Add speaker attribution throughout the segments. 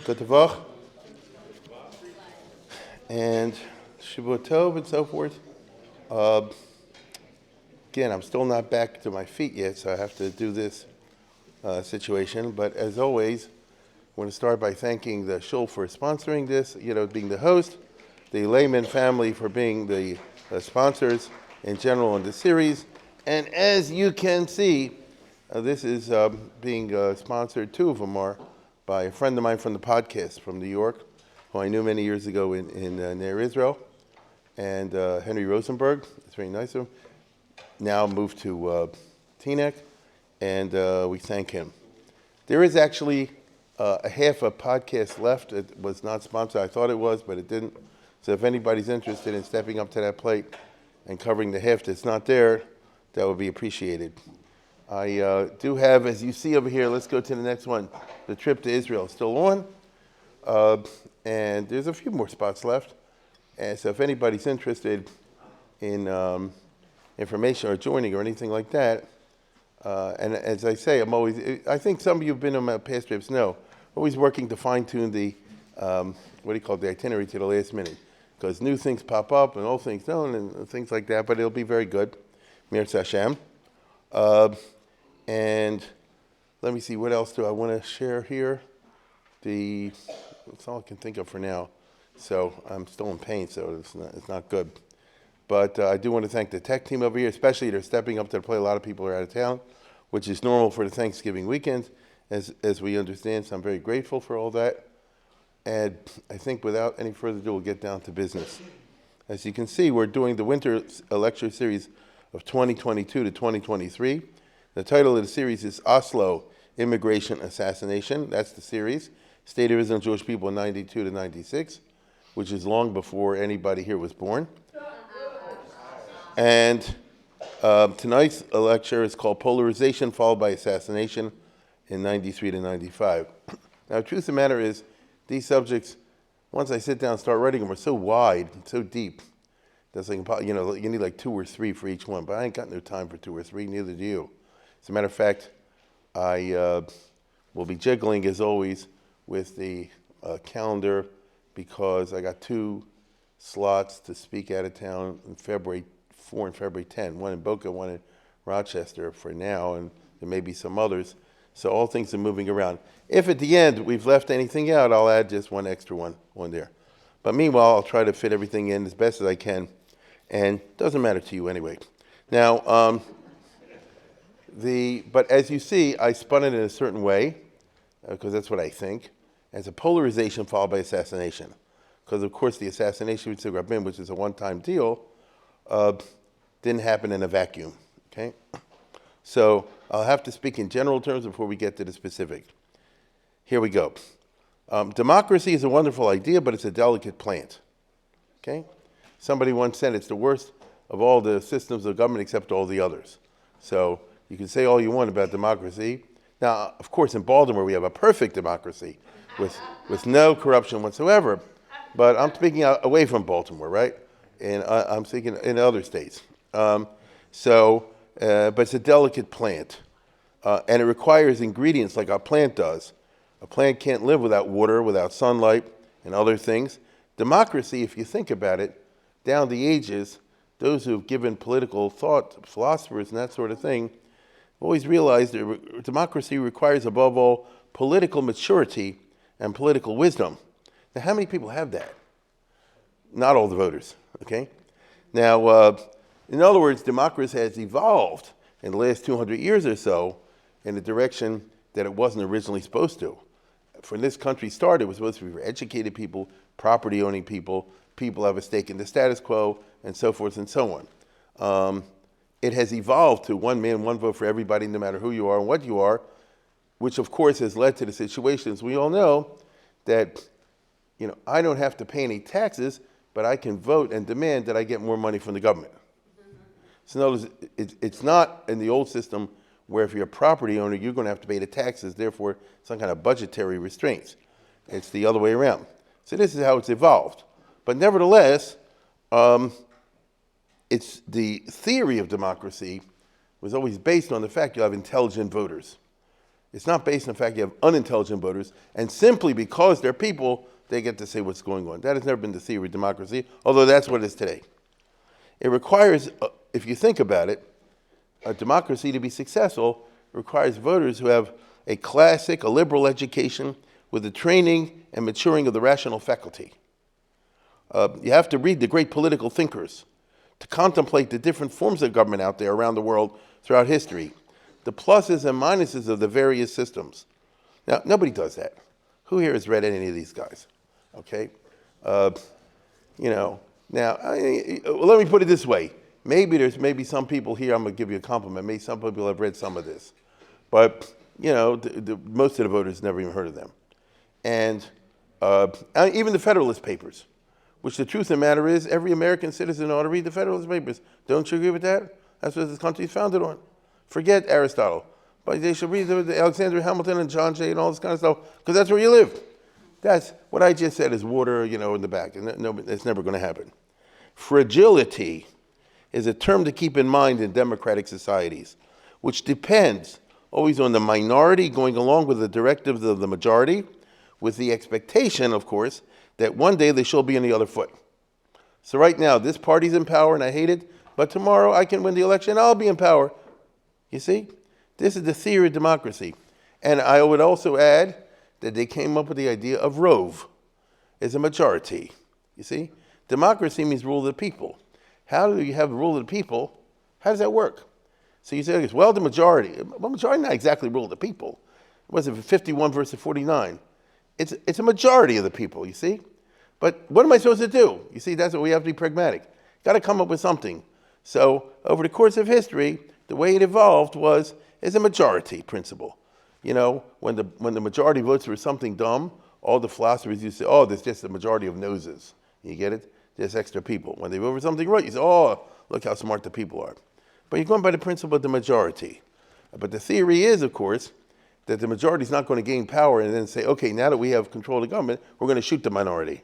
Speaker 1: Good Tavach, and Shavua Tov and so forth. Again, I'm still not back to my feet yet, so I have to do this situation. But as always, I want to start by thanking the Shul for sponsoring this, being the host, the Lehman family for being the sponsors in general in the series. And as you can see, this is being sponsored, two of them are, by a friend of mine from the podcast from New York, who I knew many years ago in near Israel, and Henry Rosenberg. It's very nice of him. Now moved to Teaneck, and we thank him. There is actually a half a podcast left. It was not sponsored. I thought it was, but it didn't. So if anybody's interested in stepping up to that plate and covering the half that's not there, that would be appreciated. I do have, as you see over here, let's go to the next one. The trip to Israel is still on, and there's a few more spots left. And so if anybody's interested in information or joining or anything like that, and as I say, I think some of you who've been on my past trips know, always working to fine-tune the, the itinerary to the last minute. Because new things pop up and old things don't and things like that, but it'll be very good. Mir Hashem. And let me see, what else do I want to share here? That's all I can think of for now. So I'm still in pain, so it's not good. But I do want to thank the tech team over here, especially they're stepping up to the plate. A lot of people are out of town, which is normal for the Thanksgiving weekend, as we understand. So I'm very grateful for all that. And I think without any further ado, we'll get down to business. As you can see, we're doing the winter lecture series of 2022 to 2023. The title of the series is Oslo, Immigration Assassination. That's the series. State of Israel and Jewish People 92 to 96, which is long before anybody here was born. And tonight's lecture is called Polarization followed by Assassination in 93 to 95. Now, the truth of the matter is, these subjects, once I sit down and start writing them, are so wide, so deep. That's like, you need like 2 or 3 for each one, but I ain't got no time for 2 or 3, neither do you. As a matter of fact, I will be jiggling, as always, with the calendar because I got 2 slots to speak out of town in February 4 and February 10, one in Boca, one in Rochester for now, and there may be some others. So all things are moving around. If at the end we've left anything out, I'll add just one extra one there. But meanwhile, I'll try to fit everything in as best as I can, and it doesn't matter to you anyway. Now, but as you see, I spun it in a certain way, because that's what I think, as a polarization followed by assassination. Because, of course, the assassination of Yitzhak Rabin, which is a one-time deal, didn't happen in a vacuum, okay? So I'll have to speak in general terms before we get to the specific. Here we go. Democracy is a wonderful idea, but it's a delicate plant, okay? Somebody once said it's the worst of all the systems of government except all the others. So you can say all you want about democracy. Now, of course, in Baltimore, we have a perfect democracy with no corruption whatsoever. But I'm speaking away from Baltimore, right? And I'm speaking in other states. But it's a delicate plant. And it requires ingredients like our plant does. A plant can't live without water, without sunlight, and other things. Democracy, if you think about it, down the ages, those who have given political thought, philosophers and that sort of thing, always realized that democracy requires, above all, political maturity and political wisdom. Now, how many people have that? Not all the voters, okay? Now, in other words, democracy has evolved in the last 200 years or so in a direction that it wasn't originally supposed to. When this country started, it was supposed to be for educated people, property-owning people, people have a stake in the status quo, and so forth and so on. It has evolved to one man, one vote for everybody, no matter who you are and what you are, which, of course, has led to the situations we all know that, I don't have to pay any taxes, but I can vote and demand that I get more money from the government. So in other words, it's not in the old system where if you're a property owner, you're going to have to pay the taxes, therefore some kind of budgetary restraints. It's the other way around. So this is how it's evolved. But nevertheless, it's the theory of democracy was always based on the fact you have intelligent voters. It's not based on the fact you have unintelligent voters, and simply because they're people, they get to say what's going on. That has never been the theory of democracy, although that's what it is today. It requires, if you think about it, a democracy to be successful requires voters who have a classic, a liberal education with the training and maturing of the rational faculty. You have to read the great political thinkers to contemplate the different forms of government out there around the world throughout history, the pluses and minuses of the various systems. Now, nobody does that. Who here has read any of these guys? Okay? Now, let me put it this way. Maybe some people here, I'm going to give you a compliment, maybe some people have read some of this. But, most of the voters never even heard of them. And even the Federalist Papers, which the truth of the matter is, every American citizen ought to read the Federalist Papers. Don't you agree with that? That's what this country is founded on. Forget Aristotle. But they should read the Alexander Hamilton and John Jay and all this kind of stuff, because that's where you live. That's what I just said is water, in the back. And it's never going to happen. Fragility is a term to keep in mind in democratic societies, which depends always on the minority going along with the directives of the majority, with the expectation, of course, that one day they shall be on the other foot. So right now, this party's in power and I hate it, but tomorrow I can win the election, I'll be in power. You see? This is the theory of democracy. And I would also add that they came up with the idea of rove as a majority. You see? Democracy means rule of the people. How do you have the rule of the people? How does that work? So you say, well, the majority. Well, majority not exactly rule of the people. Was it 51 versus 49? It's a majority of the people, you see? But what am I supposed to do? You see, that's what we have to be pragmatic. Got to come up with something. So over the course of history, the way it evolved is a majority principle. When the majority votes for something dumb, all the philosophers used to say, oh, there's just a majority of noses. You get it? There's extra people. When they vote for something right, you say, oh, look how smart the people are. But you're going by the principle of the majority. But the theory is, of course, that the majority is not going to gain power and then say, okay, now that we have control of the government, we're going to shoot the minority.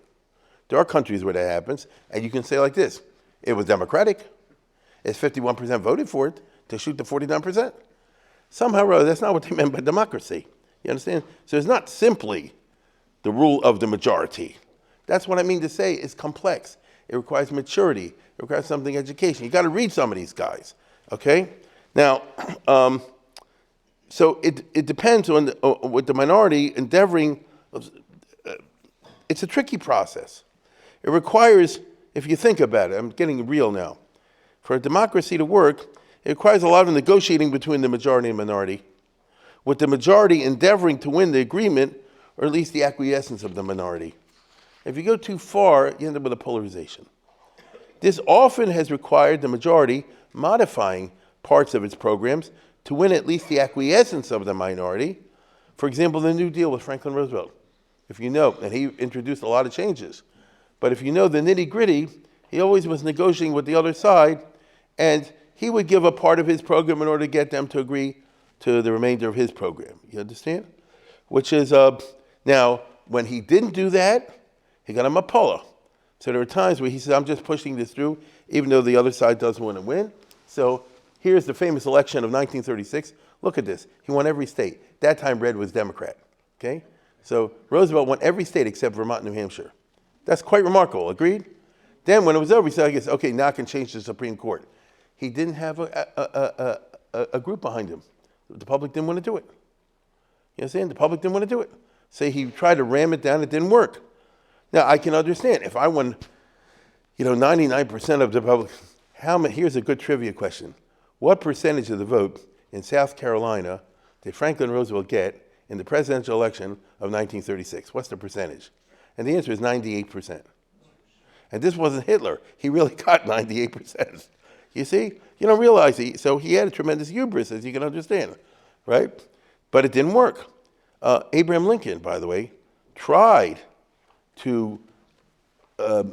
Speaker 1: There are countries where that happens, and you can say like this, it was democratic. It's 51% voted for it to shoot the 49%. Somehow or other, that's not what they meant by democracy. You understand? So it's not simply the rule of the majority. That's what I mean to say. It's complex. It requires maturity. It requires something education. You got to read some of these guys, okay? Now, so it depends on with the minority endeavoring. It's a tricky process. It requires, if you think about it, I'm getting real now. For a democracy to work, it requires a lot of negotiating between the majority and minority, with the majority endeavoring to win the agreement, or at least the acquiescence of the minority. If you go too far, you end up with a polarization. This often has required the majority modifying parts of its programs to win at least the acquiescence of the minority. For example, the New Deal with Franklin Roosevelt. If you know, and he introduced a lot of changes. But if you know the nitty-gritty, he always was negotiating with the other side, and he would give a part of his program in order to get them to agree to the remainder of his program. You understand? Which is, now, when he didn't do that, he got a mapala. So there are times where he says, I'm just pushing this through, even though the other side doesn't want to win. So here's the famous election of 1936. Look at this. He won every state. That time, red was Democrat. Okay? So Roosevelt won every state except Vermont and New Hampshire. That's quite remarkable. Agreed? Then when it was over, he said, I guess, okay, now I can change the Supreme Court. He didn't have a group behind him. The public didn't want to do it. You understand? The public didn't want to do it. So he tried to ram it down. It didn't work. Now, I can understand. If I won, 99% of the public, here's a good trivia question. What percentage of the vote in South Carolina did Franklin Roosevelt get in the presidential election of 1936? What's the percentage? And the answer is 98%. And this wasn't Hitler. He really got 98%. You see? You don't realize so he had a tremendous hubris, as you can understand, right? But it didn't work. Abraham Lincoln, by the way, tried to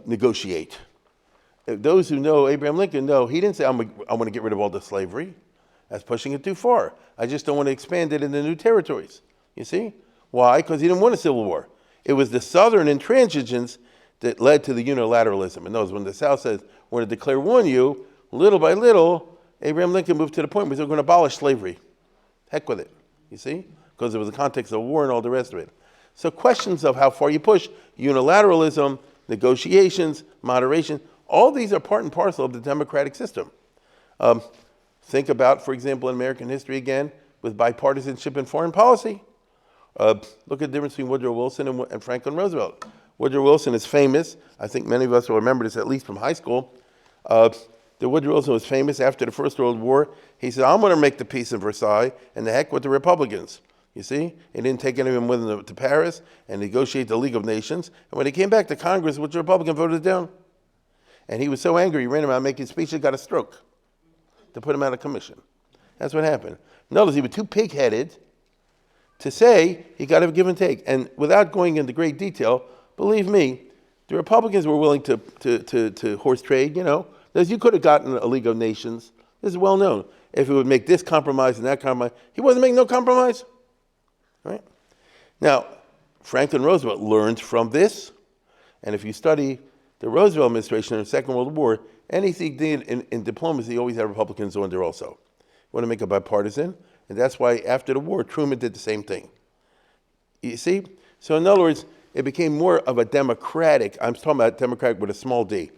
Speaker 1: negotiate. Those who know Abraham Lincoln know he didn't say, I want to get rid of all the slavery. That's pushing it too far. I just don't want to expand it into new territories. You see? Why? Because he didn't want a civil war. It was the Southern intransigence that led to the unilateralism. And those when the South says, we're going to declare war on you, little by little, Abraham Lincoln moved to the point where they were going to abolish slavery. Heck with it. You see? because it was the context of war and all the rest of it. So questions of how far you push, unilateralism, negotiations, moderation, all these are part and parcel of the democratic system. Think about, for example, in American history again, with bipartisanship in foreign policy. Look at the difference between Woodrow Wilson and Franklin Roosevelt. Woodrow Wilson is famous. I think many of us will remember this at least from high school. The Woodrow Wilson was famous after the First World War. He said, I'm going to make the peace in Versailles, and the heck with the Republicans. You see? He didn't take anyone with him to Paris and negotiate the League of Nations. And when he came back to Congress, which Republican voted down? And he was so angry, he ran around making speeches, got a stroke to put him out of commission. That's what happened. Notice he was too pig-headed to say he got to give and take. And without going into great detail, believe me, the Republicans were willing to horse trade, you know. As you could have gotten a League of Nations. This is well known. If it would make this compromise and that compromise, he wasn't making no compromise. Right? Now, Franklin Roosevelt learned from this, and if you study the Roosevelt administration in the Second World War, anything he did in diplomacy always had Republicans on there also. You want to make it bipartisan, and that's why after the war, Truman did the same thing. You see? So in other words, it became more of a democratic, I'm talking about democratic with a small d,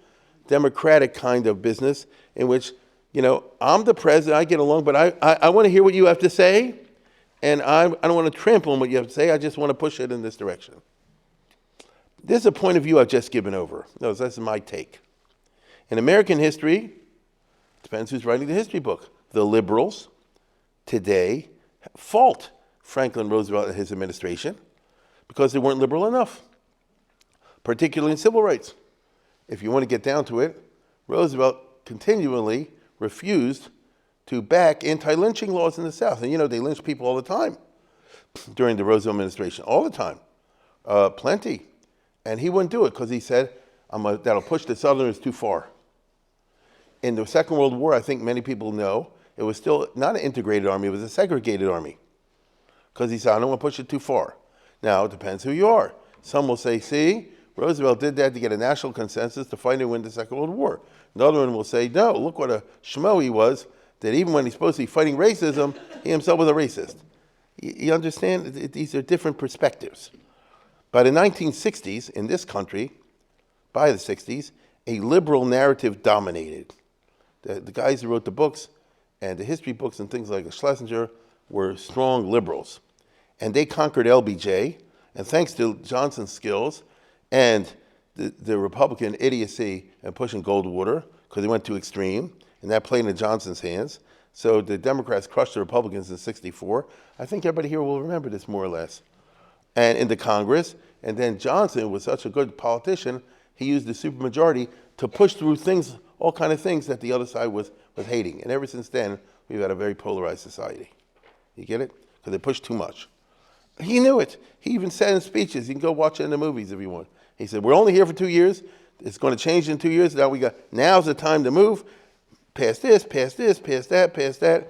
Speaker 1: democratic kind of business in which, you know, I'm the president, I get along, but I want to hear what you have to say, and I don't want to trample on what you have to say, I just want to push it in this direction. This is a point of view I've just given over. No, that's my take. In American history, depends who's writing the history book. The liberals today fault Franklin Roosevelt and his administration because they weren't liberal enough, particularly in civil rights. If you want to get down to it, Roosevelt continually refused to back anti-lynching laws in the South. And you know, they lynched people all the time during the Roosevelt administration, all the time, plenty. And he wouldn't do it because he said, that'll push the Southerners too far. In the Second World War, I think many people know, it was still not an integrated army, it was a segregated army. Because he said, I don't want to push it too far. Now, it depends who you are. Some will say, see, Roosevelt did that to get a national consensus to fight and win the Second World War. Another one will say, no, look what a schmo he was, that even when he's supposed to be fighting racism, he himself was a racist. You understand? These are different perspectives. By the 1960s, in this country, by the 60s, a liberal narrative dominated. The guys who wrote the books and the history books and things like Schlesinger were strong liberals. And they conquered LBJ, and thanks to Johnson's skills and the Republican idiocy and pushing Goldwater, because he went too extreme, and that played into Johnson's hands. So the Democrats crushed the Republicans in '64. I think everybody here will remember this more or less. And in the Congress, and then Johnson was such a good politician, he used the supermajority to push through things, all kind of things that the other side was hating. And ever since then, we've had a very polarized society. You get it? Because they pushed too much. He knew it. He even said in speeches, you can go watch it in the movies if you want. He said, we're only here for 2 years. It's going to change in 2 years. Now's the time to move. Past this, past that,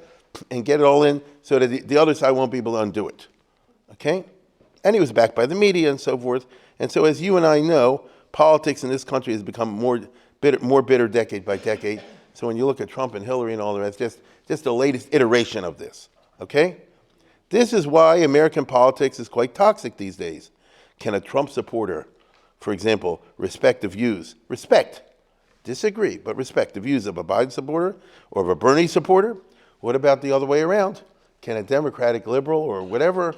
Speaker 1: and get it all in so that the other side won't be able to undo it. Okay? And he was backed by the media and so forth. And so as you and I know, politics in this country has become more bitter decade by decade. So when you look at Trump and Hillary and all the rest, just the latest iteration of this. Okay? This is why American politics is quite toxic these days. Can a Trump supporter, for example, respect the views? Respect. Disagree, but respect the views of a Biden supporter or of a Bernie supporter? What about the other way around? Can a Democratic liberal or whatever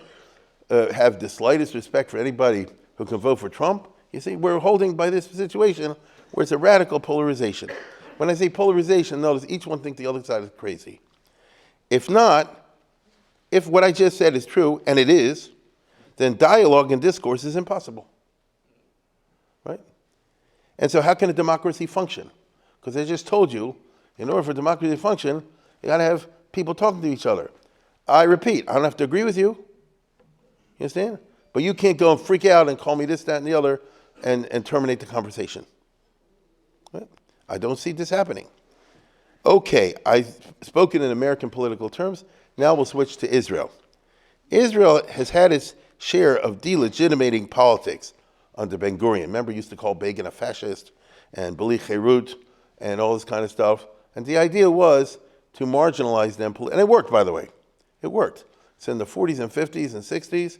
Speaker 1: have the slightest respect for anybody who can vote for Trump? You see, we're holding by this situation where it's a radical polarization. When I say polarization, notice each one thinks the other side is crazy. If not, if what I just said is true, and it is, then dialogue and discourse is impossible. Right? And so how can a democracy function? Because I just told you, in order for democracy to function, you got to have people talking to each other. I repeat, I don't have to agree with you. You understand? But you can't go and freak out and call me this, that, and the other and terminate the conversation. Right? I don't see this happening. Okay, I've spoken in American political terms. Now we'll switch to Israel. Israel has had its share of delegitimating politics under Ben-Gurion. Remember, he used to call Begin a fascist and Bali Cherut and all this kind of stuff. And the idea was to marginalize them. And it worked, by the way. It worked. So in the 40s and 50s and 60s,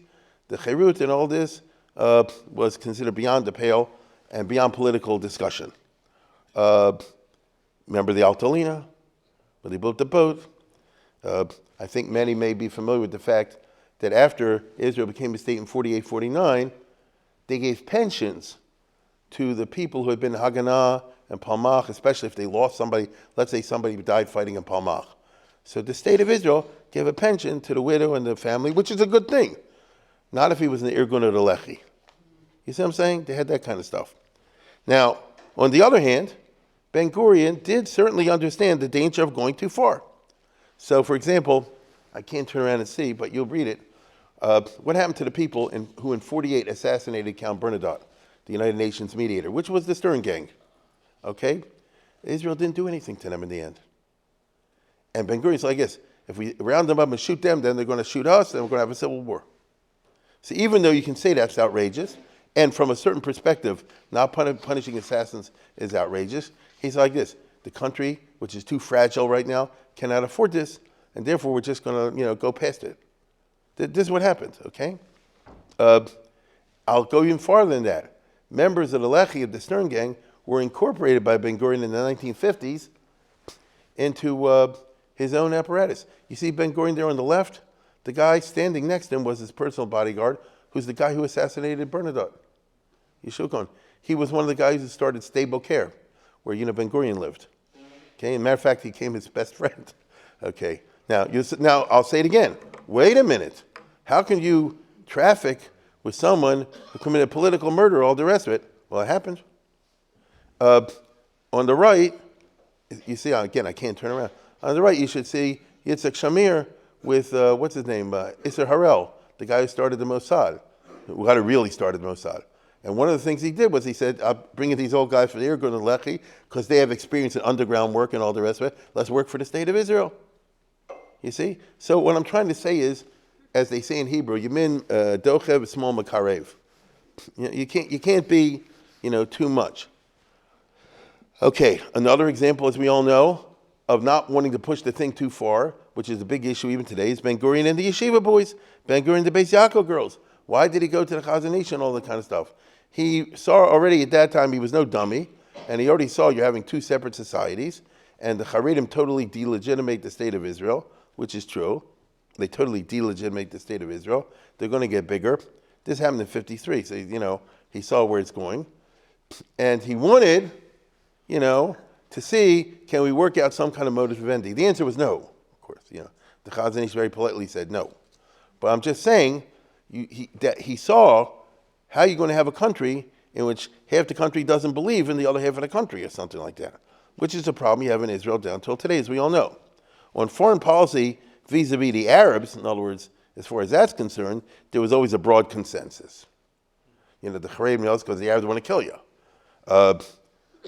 Speaker 1: the Cherut and all this was considered beyond the pale and beyond political discussion. Remember the Altalena, where they built the boat? I think many may be familiar with the fact that after Israel became a state in 48, 49, they gave pensions to the people who had been in Haganah and Palmach, especially if they lost somebody. Let's say somebody died fighting in Palmach. So the state of Israel gave a pension to the widow and the family, which is a good thing. Not if he was in the Irgun or the Lechi. You see what I'm saying? They had that kind of stuff. Now, on the other hand, Ben Gurion did certainly understand the danger of going too far. So, for example, I can't turn around and see, but you'll read it. What happened to the people who in 48 assassinated Count Bernadotte, the United Nations mediator, which was the Stern Gang? Okay? Israel didn't do anything to them in the end. And Ben Gurion's like this: if we round them up and shoot them, then they're going to shoot us, and we're going to have a civil war. So even though you can say that's outrageous, and from a certain perspective, not punishing assassins is outrageous, he's like this: the country, which is too fragile right now, cannot afford this, and therefore we're just going to, go past it. This is what happened, okay? I'll go even farther than that. Members of the Lechi of the Stern Gang were incorporated by Ben Gurion in the 1950s into his own apparatus. You see Ben Gurion there on the left? The guy standing next to him was his personal bodyguard, who's the guy who assassinated Bernadotte. Yeshukon. He was one of the guys who started Stable Care, where Ben Gurion lived. Okay, as a matter of fact, he became his best friend. Okay, now I'll say it again. Wait a minute. How can you traffic with someone who committed political murder, all the rest of it? Well, it happened. On the right, you see, again, I can't turn around. On the right, you should see Yitzhak Shamir with, what's his name, Isser Harel, the guy who started the Mossad, who really started the Mossad. And one of the things he did was he said, I'm bringing these old guys from the Irgun and Lechi because they have experience in underground work and all the rest of it. Let's work for the state of Israel. You see? So what I'm trying to say is, as they say in Hebrew, Yamin dochev small makarev. You can't be, too much. Okay, another example, as we all know, of not wanting to push the thing too far, which is a big issue even today, is Ben Gurion and the yeshiva boys, Ben Gurion and the Beis Yaakov girls. Why did he go to the Assassination, all that kind of stuff? He saw already at that time he was no dummy, and he already saw you're having two separate societies, and the Haredim totally delegitimate the state of Israel, which is true. They totally delegitimate the state of Israel. They're going to get bigger. This happened in 53, so, he saw where it's going. And he wanted, to see, can we work out some kind of modus vivendi? The answer was no, of course. The Chazon Ish very politely said no. But I'm just saying that he saw how you're going to have a country in which half the country doesn't believe in the other half of the country or something like that, which is a problem you have in Israel down till today, as we all know. On foreign policy, vis-a-vis the Arabs, in other words, as far as that's concerned, there was always a broad consensus. The Haredim knows because the Arabs want to kill you.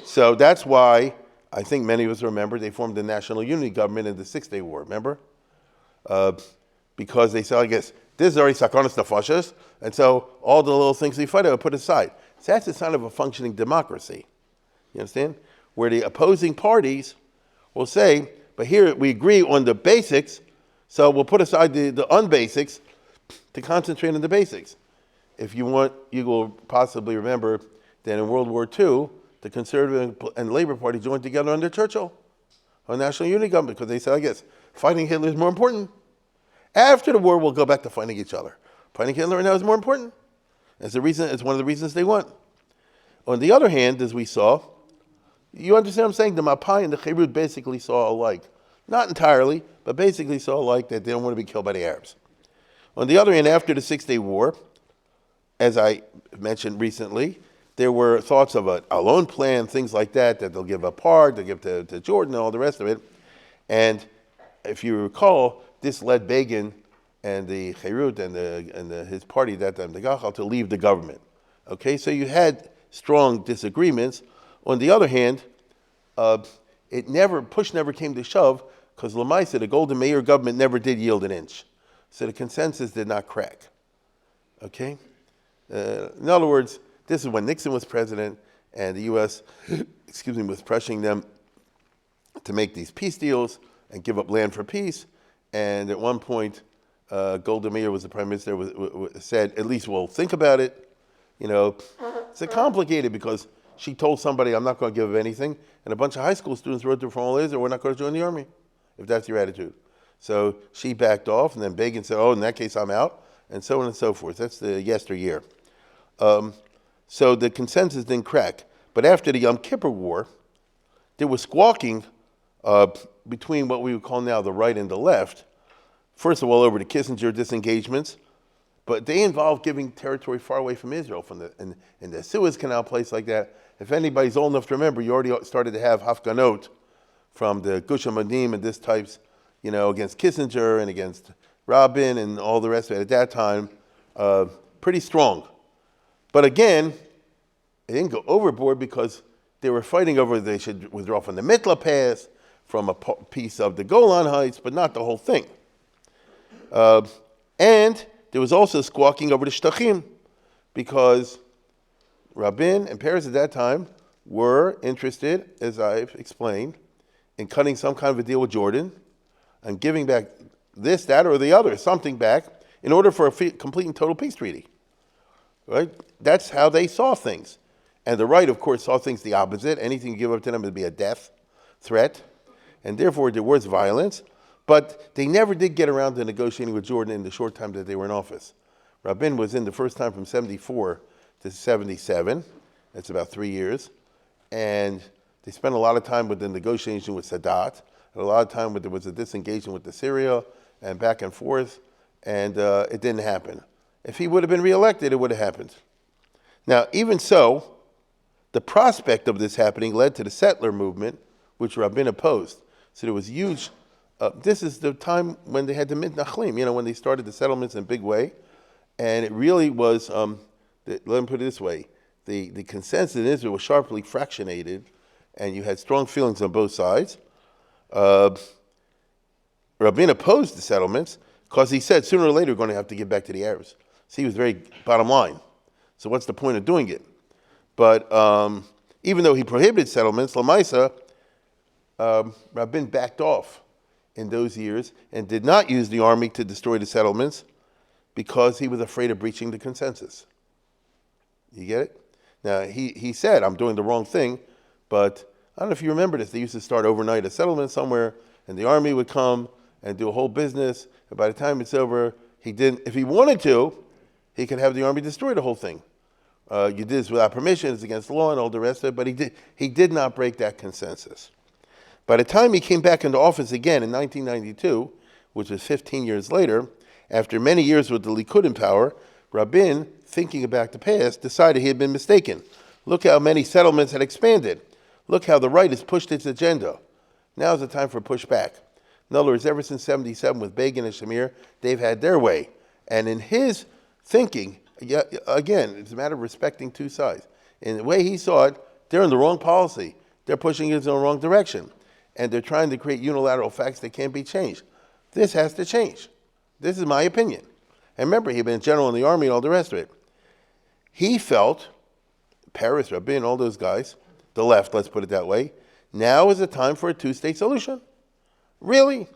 Speaker 1: So that's why I think many of us remember they formed the National Unity Government in the Six-Day War, remember? Because they said, I guess, this is already Sakonis Nefashos, and so all the little things we fight are put aside. So that's a sign of a functioning democracy. You understand? Where the opposing parties will say, but here we agree on the basics, so we'll put aside the unbasics to concentrate on the basics. If you want, you will possibly remember that in World War II, the Conservative and Labor Party joined together under Churchill on National Unity Government because they said, I guess, fighting Hitler is more important. After the war, we'll go back to fighting each other. Fighting Hitler right now is more important. It's one of the reasons they won. On the other hand, as we saw, you understand what I'm saying? The Mapai and the Cherut basically saw alike. Not entirely, but basically saw alike that they don't want to be killed by the Arabs. On the other hand, after the Six-Day War, as I mentioned recently, there were thoughts of a loan plan, things like that they'll give up part, they'll give to Jordan and all the rest of it. And if you recall, this led Begin and the Cherut and his party at that time, the Gachal, to leave the government. Okay, so you had strong disagreements. On the other hand, push never came to shove because Lamaisa, the Golden Mayor government, never did yield an inch. So the consensus did not crack. Okay? In other words, this is when Nixon was president and the U.S., was pressuring them to make these peace deals and give up land for peace. And at one point, Golda Meir was the prime minister, said, at least we'll think about it. You know, it's complicated because she told somebody, I'm not going to give anything, and a bunch of high school students wrote to her from all Israel, we're not going to join the army, if that's your attitude. So she backed off, and then Begin said, oh, in that case, I'm out, and so on and so forth. That's the yesteryear. So the consensus didn't crack. But after the Yom Kippur War, there was squawking between what we would call now the right and the left. First of all, over the Kissinger disengagements, but they involved giving territory far away from Israel, in the Suez Canal, place like that. If anybody's old enough to remember, you already started to have Hafganot from the Gush Amadim and this types, against Kissinger and against Rabin and all the rest of it at that time, pretty strong. But again, they didn't go overboard because they were fighting over they should withdraw from the Mitla Pass, from a piece of the Golan Heights, but not the whole thing. And there was also squawking over the Shtachim, because Rabin and Peres at that time were interested, as I've explained, in cutting some kind of a deal with Jordan and giving back this, that, or the other, something back, in order for a complete and total peace treaty. Right? That's how they saw things. And the right, of course, saw things the opposite. Anything you give up to them would be a death threat. And therefore, there was violence. But they never did get around to negotiating with Jordan in the short time that they were in office. Rabin was in the first time from 74 to 77. That's about 3 years. And they spent a lot of time with the negotiation with Sadat, and a lot of time there was a disengagement with the Syria, and back and forth, and it didn't happen. If he would have been reelected, it would have happened. Now, even so, the prospect of this happening led to the settler movement, which Rabin opposed. So there was huge. This is the time when they had the Mitnachlim, when they started the settlements in a big way. And it really was, let me put it this way, the consensus in Israel was sharply fractionated, and you had strong feelings on both sides. Rabin opposed the settlements because he said sooner or later we're going to have to give back to the Arabs. So he was very bottom line. So what's the point of doing it? But even though he prohibited settlements, Lamaisa, Rabin backed off in those years and did not use the army to destroy the settlements because he was afraid of breaching the consensus. You get it? Now, he said, I'm doing the wrong thing, but I don't know if you remember this. They used to start overnight a settlement somewhere, and the army would come and do a whole business, and by the time it's over, if he wanted to, he could have the army destroy the whole thing. You did this without permission, it's against the law and all the rest of it, but he did not break that consensus. By the time he came back into office again in 1992, which was 15 years later, after many years with the Likud in power, Rabin, thinking about the past, decided he had been mistaken. Look how many settlements had expanded. Look how the right has pushed its agenda. Now's the time for pushback. In other words, ever since 77 with Begin and Shamir, they've had their way. And in his thinking, again, it's a matter of respecting two sides. In the way he saw it, they're in the wrong policy. They're pushing it in the wrong direction. And they're trying to create unilateral facts that can't be changed. This has to change. This is my opinion. And remember, he'd been a general in the army and all the rest of it. He felt, Peres, Rabin, all those guys, the left, let's put it that way, now is the time for a two-state solution. Really?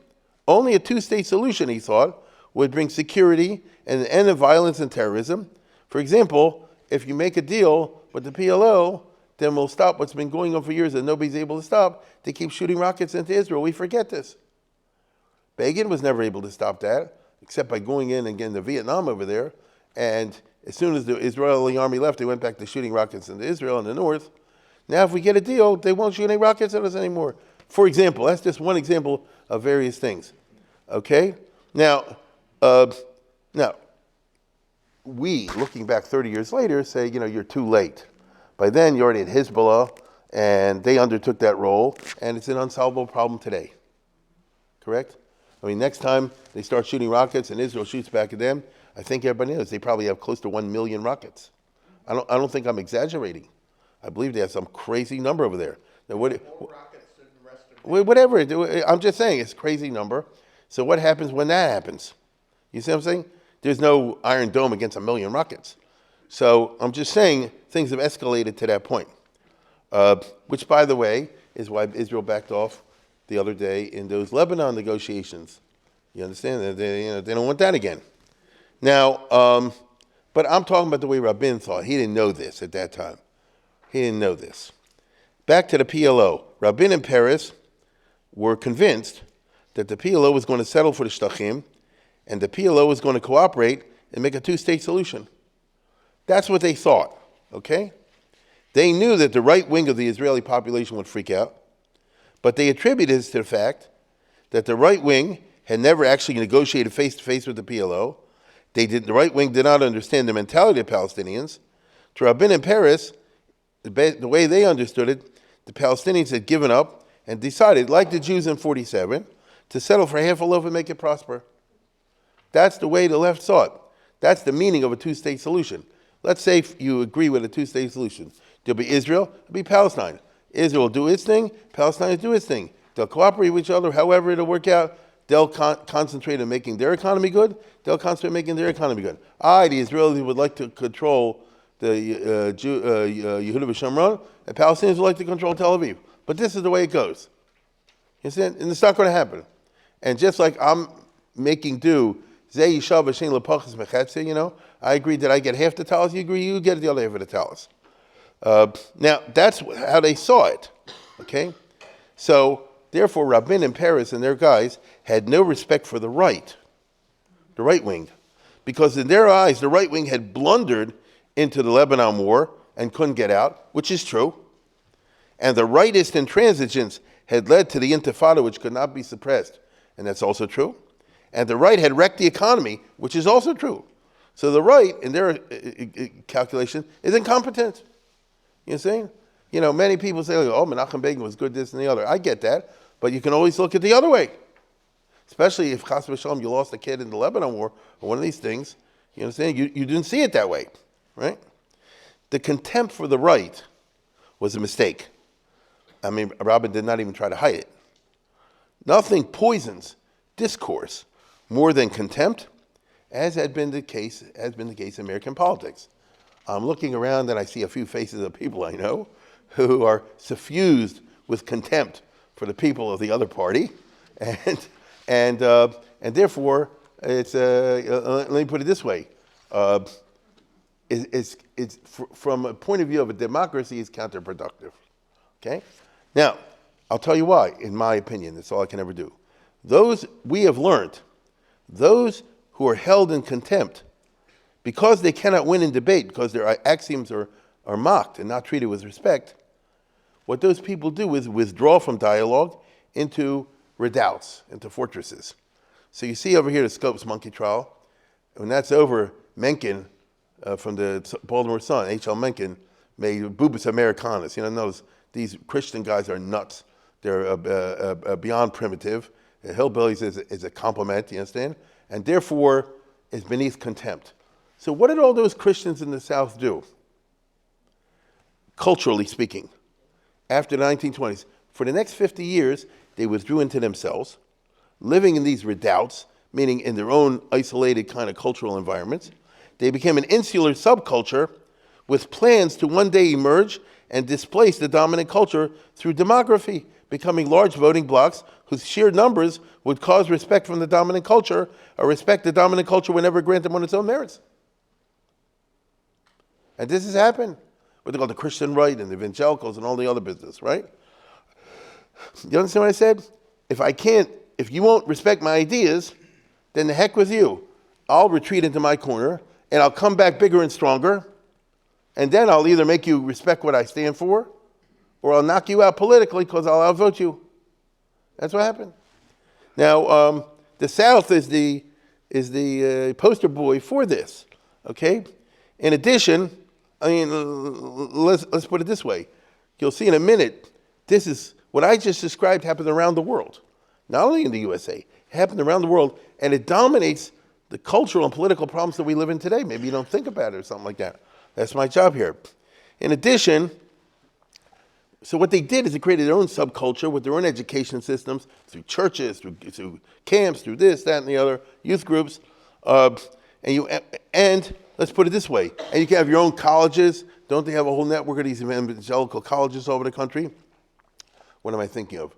Speaker 1: Only a two-state solution, he thought, would bring security and an end of violence and terrorism. For example, if you make a deal with the PLO, then we'll stop what's been going on for years that nobody's able to stop. They keep shooting rockets into Israel. We forget this. Begin was never able to stop that, except by going in and getting the Vietnam over there. And as soon as the Israeli army left, they went back to shooting rockets into Israel in the north. Now, if we get a deal, they won't shoot any rockets at us anymore. For example, that's just one example of various things. Okay? Now, we, looking back 30 years later, say, you're too late. By then, you already had Hezbollah, and they undertook that role, and it's an unsolvable problem today. Correct? I mean, next time they start shooting rockets and Israel shoots back at them, I think everybody knows they probably have close to 1 million rockets. I don't think I'm exaggerating. I believe they have some crazy number over there. Now, more rockets than the rest of the whatever. I'm just saying it's a crazy number. So what happens when that happens? You see what I'm saying? There's no Iron Dome against 1 million rockets. So I'm just saying things have escalated to that point, which, by the way, is why Israel backed off the other day in those Lebanon negotiations. You understand? They don't want that again. Now, but I'm talking about the way Rabin thought. He didn't know this at that time. He didn't know this. Back to the PLO. Rabin and Peres were convinced that the PLO was going to settle for the Shtachim, and the PLO was going to cooperate and make a two-state solution. That's what they thought, okay? They knew that the right wing of the Israeli population would freak out, but they attributed this to the fact that the right wing had never actually negotiated face-to-face with the PLO. The right wing did not understand the mentality of Palestinians. To Rabin and Peres, the way they understood it, the Palestinians had given up and decided, like the Jews in 47, to settle for half a loaf and make it prosper. That's the way the left saw it. That's the meaning of a two-state solution. Let's say you agree with a two-state solution. There'll be Israel, there'll be Palestine. Israel will do its thing, Palestine will do its thing. They'll cooperate with each other, however it'll work out. They'll concentrate on making their economy good. They'll concentrate on making their economy good. The Israelis would like to control the Yehuda v'Shomron, and Palestinians would like to control Tel Aviv. But this is the way it goes. You see? And it's not going to happen. And just like I'm making do, I agreed that I get half the talus, you agree you get the other half of the talus. Now, that's how they saw it, okay? So, therefore, Rabin and Peres and their guys had no respect for the right wing, because in their eyes, the right wing had blundered into the Lebanon war and couldn't get out, which is true. And the rightist intransigence had led to the intifada, which could not be suppressed, and that's also true. And the right had wrecked the economy, which is also true. So the right, in their calculation, is incompetent. You know what I'm saying? You know, many people say, oh, Menachem Begin was good, this and the other. I get that, but you can always look at the other way. Especially if, chas v'shalom, you lost a kid in the Lebanon war, or one of these things, you know what I'm saying? You didn't see it that way, right? The contempt for the right was a mistake. I mean, Rabin did not even try to hide it. Nothing poisons discourse more than contempt, as has been the case in American politics. I'm looking around and I see a few faces of people I know who are suffused with contempt for the people of the other party, and therefore it's let me put it this way: it's from a point of view of a democracy, it's counterproductive. Okay, now I'll tell you why. In my opinion, that's all I can ever do. We have learned, those who are held in contempt because they cannot win in debate, because their axioms are mocked and not treated with respect, what those people do is withdraw from dialogue into redoubts, into fortresses. So you see over here the Scopes monkey trial. When that's over, Mencken, from the Baltimore Sun, H.L. Mencken, made Bubis Americanus. You know, these Christian guys are nuts. They're beyond primitive. Hillbillies is a compliment, you understand? And therefore is beneath contempt. So what did all those Christians in the South do? Culturally speaking, after the 1920s, for the next 50 years, they withdrew into themselves, living in these redoubts, meaning in their own isolated kind of cultural environments. They became an insular subculture with plans to one day emerge and displace the dominant culture through demography, becoming large voting blocs whose sheer numbers would cause respect from the dominant culture, or respect the dominant culture would never grant them on its own merits. And this has happened. What they call the Christian right and the evangelicals and all the other business, right? You understand what I said? If you won't respect my ideas, then the heck with you. I'll retreat into my corner and I'll come back bigger and stronger. And then I'll either make you respect what I stand for, or I'll knock you out politically because I'll outvote you. That's what happened. Now, the South is the poster boy for this. Okay. In addition, I mean, let's put it this way. You'll see in a minute. This is what I just described happened around the world, not only in the USA. It happened around the world, and it dominates the cultural and political problems that we live in today. Maybe you don't think about it or something like that. That's my job here. In addition, so what they did is they created their own subculture with their own education systems, through churches, through camps, through this, that, and the other, youth groups. And let's put it this way, and you can have your own colleges. Don't they have a whole network of these evangelical colleges all over the country? What am I thinking of?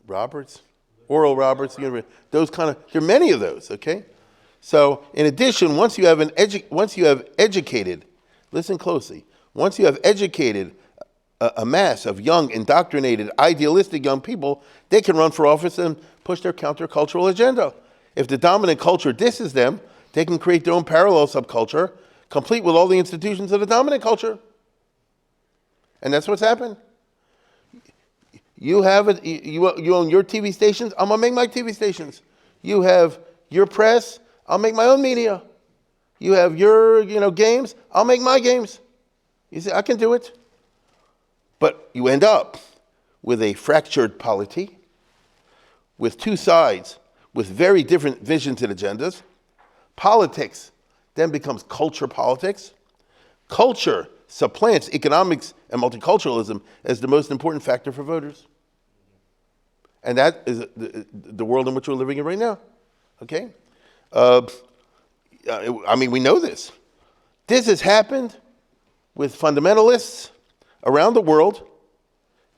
Speaker 1: Roberts? Oral Roberts, those kind of, there are many of those, okay? So in addition, once you have educated, listen closely, once you have educated a mass of young, indoctrinated, idealistic young people, they can run for office and push their countercultural agenda. If the dominant culture disses them, they can create their own parallel subculture, complete with all the institutions of the dominant culture. And that's what's happened. You have it. You own your TV stations. I'm gonna make my TV stations. You have your press. I'll make my own media. You have your games. I'll make my games. You see, I can do it. But you end up with a fractured polity, with two sides, with very different visions and agendas. Politics then becomes culture politics. Culture supplants economics and multiculturalism as the most important factor for voters. And that is the world in which we're living in right now. Okay? We know this. This has happened with fundamentalists around the world,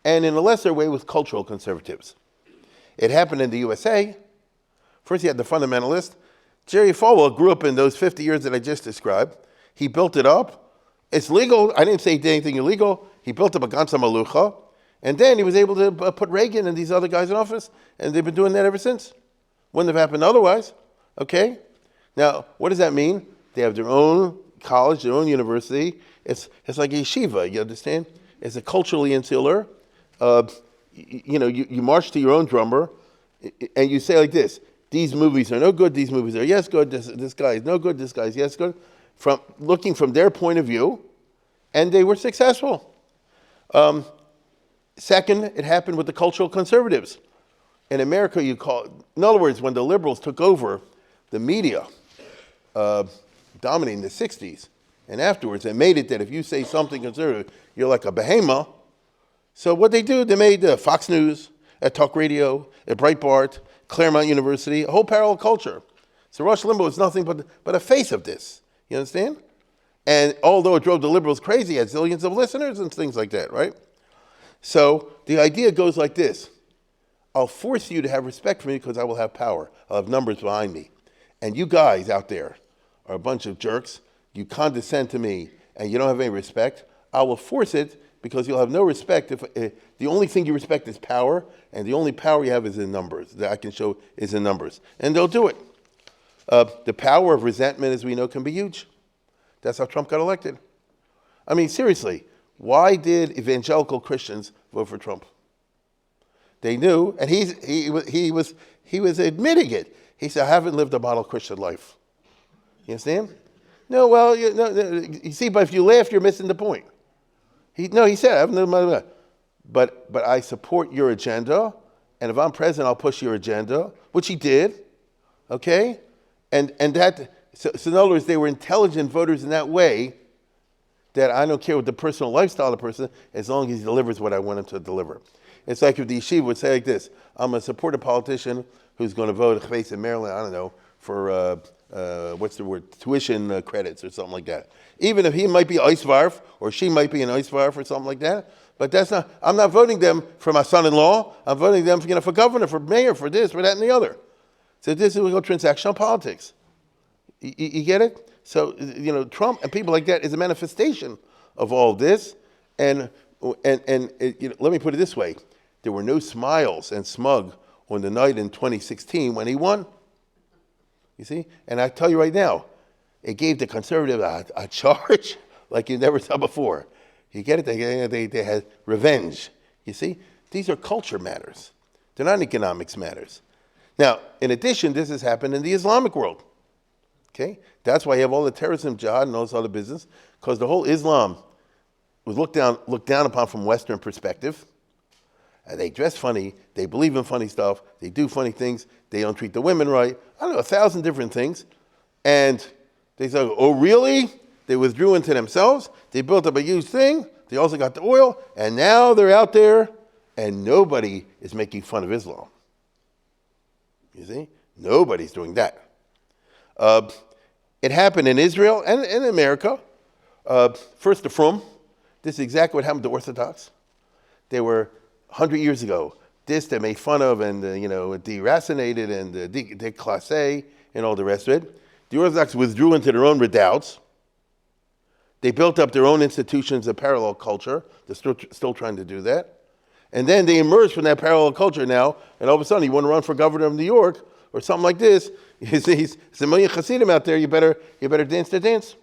Speaker 1: and in a lesser way with cultural conservatives. It happened in the USA. First you had the fundamentalist. Jerry Falwell grew up in those 50 years that I just described. He built it up. It's legal. I didn't say he did anything illegal. He built up a Ganza Malucha. And then he was able to put Reagan and these other guys in office, and they've been doing that ever since. Wouldn't have happened otherwise, okay? Now, what does that mean? They have their own college, their own university. It's like a yeshiva, you understand? It's a culturally insular. You march to your own drummer, and you say like this: these movies are no good, these movies are yes good, this guy is no good, this guy is yes good. Looking from their point of view, and they were successful. Second, it happened with the cultural conservatives. In America, in other words, when the liberals took over the media, dominating the 60s, and afterwards, they made it that if you say something conservative, you're like a behemoth. So what they do, they made Fox News, at Talk Radio, at Breitbart, Claremont University, a whole parallel culture. So Rush Limbaugh is nothing but a face of this. You understand? And although it drove the liberals crazy, it had zillions of listeners and things like that, right? So the idea goes like this. I'll force you to have respect for me because I will have power. I'll have numbers behind me. And you guys out there are a bunch of jerks. You condescend to me and you don't have any respect. I will force it because you'll have no respect if the only thing you respect is power, and the only power you have is in numbers, that I can show is in numbers. And they'll do it. The power of resentment, as we know, can be huge. That's how Trump got elected. I mean, seriously, why did evangelical Christians vote for Trump? They knew, and he was admitting it. He said, I haven't lived a model Christian life. You understand? No, well, you see, but if you laugh, you're missing the point. He said, I haven't lived my life. But I support your agenda, and if I'm president, I'll push your agenda, which he did, okay? And that, so in other words, they were intelligent voters in that way, that I don't care what the personal lifestyle of the person, as long as he delivers what I want him to deliver. It's like if the yeshiva would say like this: I'm going to support a politician who's going to vote in Maryland, I don't know, for tuition credits or something like that. Even if he might be Eisvarf or she might be an Eisvarf or something like that, but I'm not voting them for my son-in-law. I'm voting them for governor, for mayor, for this, for that, and the other. So this is what we call transactional politics. You get it? So Trump and people like that is a manifestation of all this, and let me put it this way: there were no smiles and smug on the night in 2016 when he won. You see? And I tell you right now, it gave the conservative a charge like you never saw before. You get it? They had revenge. You see? These are culture matters. They're not economics matters. Now, in addition, this has happened in the Islamic world. Okay? That's why you have all the terrorism, jihad, and all this other business, because the whole Islam was looked down upon from Western perspective. And they dress funny, they believe in funny stuff, they do funny things, they don't treat the women right, I don't know, 1,000 different things. And they said, oh really? They withdrew into themselves, they built up a huge thing, they also got the oil, and now they're out there, and nobody is making fun of Islam. You see? Nobody's doing that. It happened in Israel and in America. First the Frum. This is exactly what happened to Orthodox. They were, 100 years ago, dissed and made fun of and, deracinated and déclassé and all the rest of it. The Orthodox withdrew into their own redoubts. They built up their own institutions of parallel culture. They're still trying to do that. And then they emerged from that parallel culture now, and all of a sudden you want to run for governor of New York or something like this. There's a million Hasidim out there, you better dance the dance.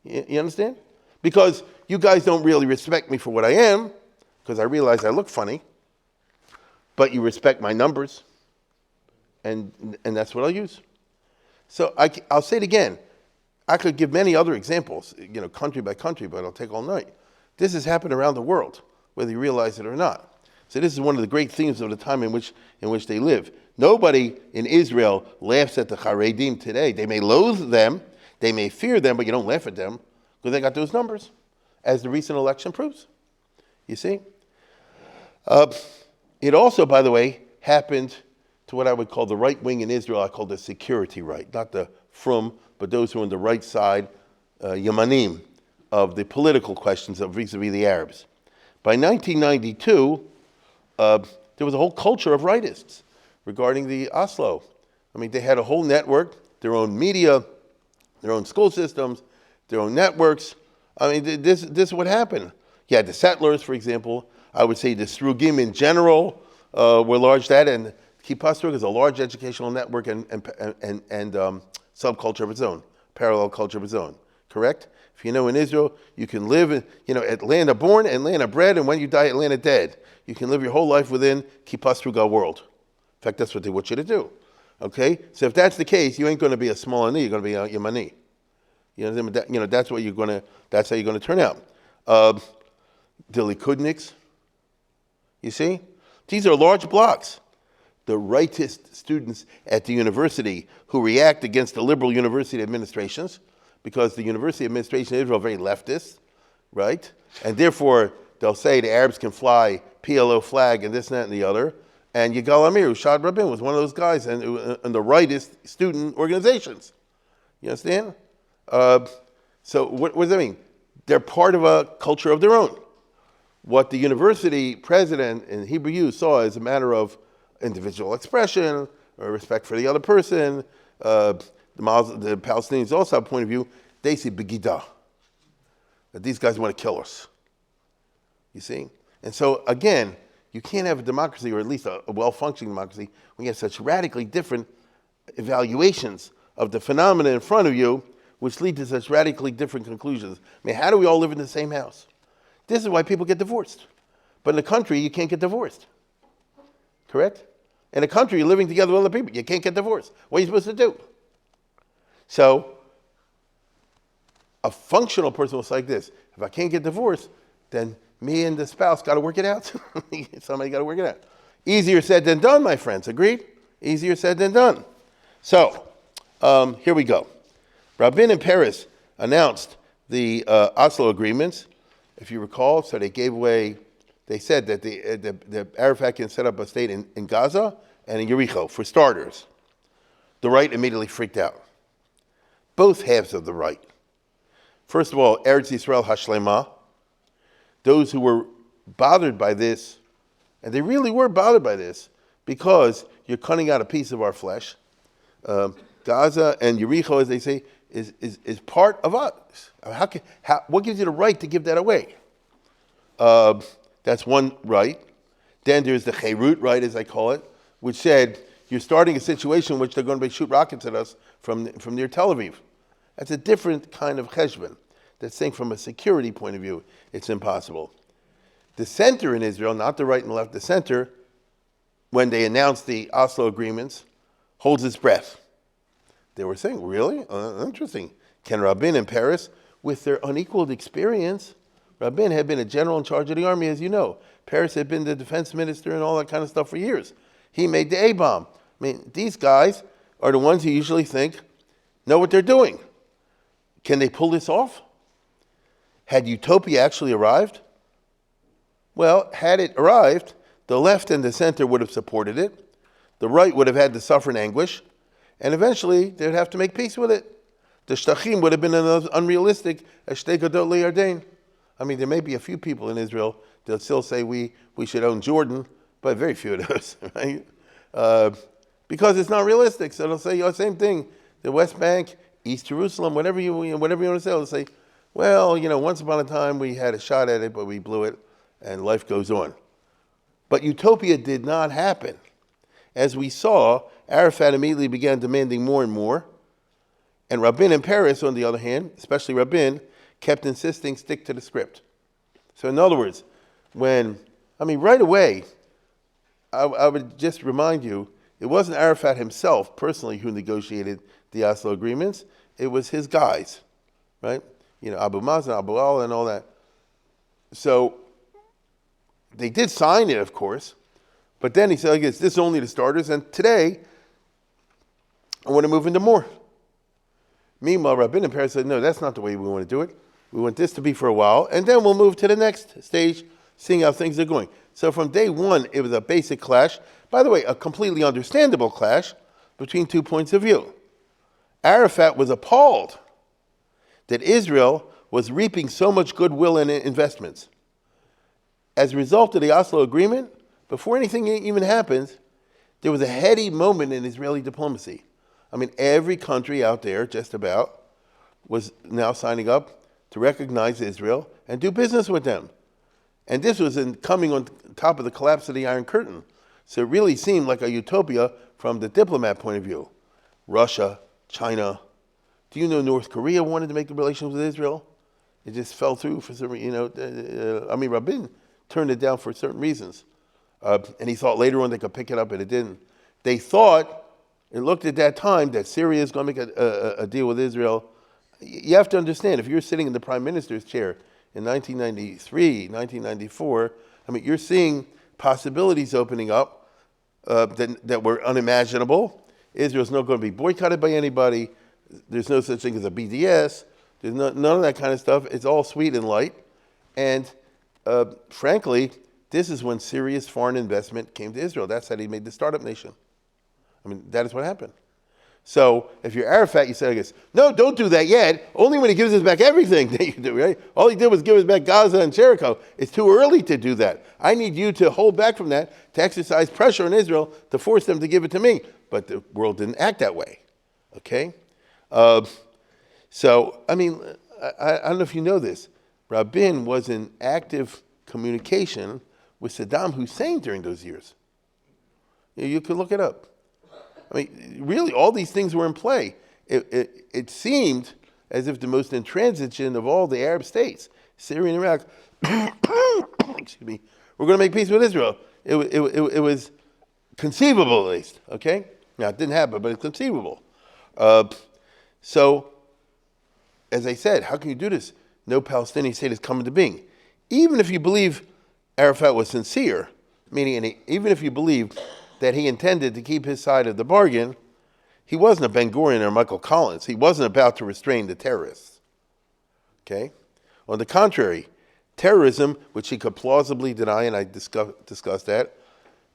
Speaker 1: You understand? Because you guys don't really respect me for what I am, because I realize I look funny, but you respect my numbers, and that's what I'll use. So I'll say it again. I could give many other examples, country by country, but it'll take all night. This has happened around the world, whether you realize it or not. So this is one of the great themes of the time in which they live. Nobody in Israel laughs at the Haredim today. They may loathe them, they may fear them, but you don't laugh at them because they got those numbers, as the recent election proves. You see? It also, by the way, happened to what I would call the right wing in Israel. I call the security right, not the frum, but those who are on the right side, Yamanim, of the political questions of vis-a-vis the Arabs. By 1992, there was a whole culture of rightists regarding the Oslo. I mean, they had a whole network, their own media, their own school systems, their own networks. I mean, this is what happened. You had the settlers, for example. I would say the Srugim in general were large. That and Kippah is a large educational network and subculture of its own, parallel culture of its own. Correct? If you know in Israel, you can live Atlanta born, Atlanta bred, and when you die, Atlanta dead. You can live your whole life within Kippah world. In fact, that's what they want you to do. Okay? So if that's the case, you ain't going to be a Smolani, you're going to be a Yemani. That's how you're going to turn out. The Likudniks, you see? These are large blocks. The rightist students at the university who react against the liberal university administrations, because the university administration in Israel is very leftist, right? And therefore, they'll say the Arabs can fly PLO flag and this and that and the other. And Yigal Amir, Shad Rabin, was one of those guys in the rightist student organizations. You understand? So what does that mean? They're part of a culture of their own. What the university president in Hebrew U saw as a matter of individual expression, or respect for the other person, the Palestinians also have a point of view. They see Begida, that these guys want to kill us. You see? And so, again, you can't have a democracy, or at least a well-functioning democracy, when you have such radically different evaluations of the phenomena in front of you, which lead to such radically different conclusions. I mean, how do we all live in the same house? This is why people get divorced. But in the country, you can't get divorced. Correct? In a country, you're living together with other people. You can't get divorced. What are you supposed to do? So, a functional person was like this. If I can't get divorced, then me and the spouse got to work it out. Somebody got to work it out. Easier said than done, my friends. Agreed? Easier said than done. So, here we go. Rabin and Peres announced the Oslo agreements, if you recall. So they gave away, they said that the Arafat can set up a state in Gaza and in Jericho, for starters. The right immediately freaked out. Both halves of the right. First of all, Eretz Yisrael Hashlema, those who were bothered by this, and they really were bothered by this, because you're cutting out a piece of our flesh. Gaza and Jericho, as they say, is part of us. What gives you the right to give that away? That's one right. Then there's the Cheirut right, as I call it, which said you're starting a situation in which they're going to shoot rockets at us from near Tel Aviv. That's a different kind of cheshbon. That's saying from a security point of view, it's impossible. The center in Israel, not the right and the left, the center, when they announced the Oslo agreements, holds its breath. They were saying, really? Interesting. Can Rabin and Peres, with their unequaled experience, Rabin had been a general in charge of the army, as you know. Peres had been the defense minister and all that kind of stuff for years. He made the A-bomb. I mean, these guys are the ones who usually know what they're doing. Can they pull this off? Had utopia actually arrived? Well, had it arrived, the left and the center would have supported it. The right would have had to suffer in anguish. And eventually, they'd have to make peace with it. The shtachim would have been unrealistic as shtei gadol le'Yarden. I mean, there may be a few people in Israel that still say we should own Jordan, but very few of those, right? Because it's not realistic. So they'll say, same thing, the West Bank, East Jerusalem, whatever you want to say, they'll say, well, once upon a time we had a shot at it, but we blew it, and life goes on. But utopia did not happen. As we saw, Arafat immediately began demanding more and more, and Rabin in Paris, on the other hand, especially Rabin, kept insisting stick to the script. So in other words, right away, I would just remind you, it wasn't Arafat himself personally who negotiated the Oslo agreements. It was his guys, right? Abu Mazen, Abu al, and all that. So they did sign it, of course, but then he said, this is only the starters, and today I want to move into more. Meanwhile, Rabin in Paris said, no, that's not the way we want to do it. We want this to be for a while, and then we'll move to the next stage, seeing how things are going. So from day one, it was a basic clash. By the way, a completely understandable clash between 2 points of view. Arafat was appalled that Israel was reaping so much goodwill and investments. As a result of the Oslo agreement, before anything even happened, there was a heady moment in Israeli diplomacy. Every country out there, just about, was now signing up to recognize Israel and do business with them. And this was coming on top of the collapse of the Iron Curtain. So it really seemed like a utopia from the diplomat point of view. Russia, China. Do you know North Korea wanted to make relations with Israel? It just fell through for some reason. Rabin turned it down for certain reasons. And he thought later on they could pick it up, and it didn't. They thought, it looked at that time, that Syria is going to make a deal with Israel. You have to understand, if you're sitting in the prime minister's chair in 1993, 1994, you're seeing possibilities opening up that were unimaginable. Israel's not going to be boycotted by anybody. There's no such thing as a BDS. There's none of that kind of stuff. It's all sweet and light. And frankly, this is when serious foreign investment came to Israel. That's how he made the startup nation. That is what happened. So if you're Arafat, you say, no, don't do that yet. Only when he gives us back everything that you do, right? All he did was give us back Gaza and Jericho. It's too early to do that. I need you to hold back from that, to exercise pressure on Israel to force them to give it to me. But the world didn't act that way, okay? I don't know if you know this. Rabin was in active communication with Saddam Hussein during those years. You could look it up. Really, all these things were in play. It seemed as if the most intransigent of all the Arab states, Syria and Iraq, excuse me, were going to make peace with Israel. It was conceivable, at least, okay? Now, it didn't happen, but it's conceivable. So, as I said, how can you do this? No Palestinian state is coming to being. Even if you believe Arafat was sincere, meaning even if you believe that he intended to keep his side of the bargain, he wasn't a Ben-Gurion or Michael Collins. He wasn't about to restrain the terrorists. Okay? On the contrary, terrorism, which he could plausibly deny, and I discussed that,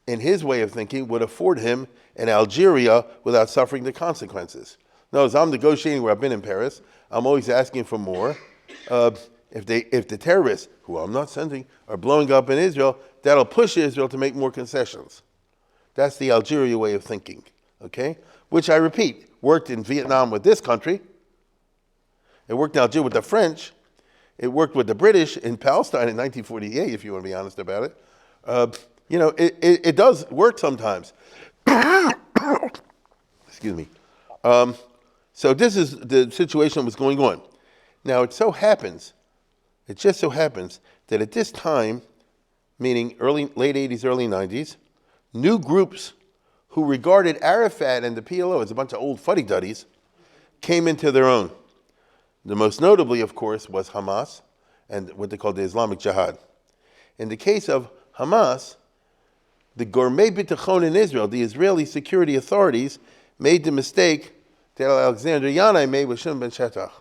Speaker 1: in his way of thinking, would afford him an Algeria without suffering the consequences. Notice, I'm negotiating where I've been in Paris. I'm always asking for more. If the terrorists, who I'm not sending, are blowing up in Israel, that'll push Israel to make more concessions. That's the Algeria way of thinking, okay? Which, I repeat, worked in Vietnam with this country. It worked in Algeria with the French. It worked with the British in Palestine in 1948, if you want to be honest about it. It does work sometimes. Excuse me. So this is the situation that was going on. Now, it just so happens that at this time, meaning late 80s, early 90s, new groups who regarded Arafat and the PLO as a bunch of old fuddy-duddies came into their own. The most notably, of course, was Hamas and what they called the Islamic Jihad. In the case of Hamas, the Gourmet Bitachon in Israel, the Israeli security authorities, made the mistake that Alexander Yanai made with Shimon ben Shetach,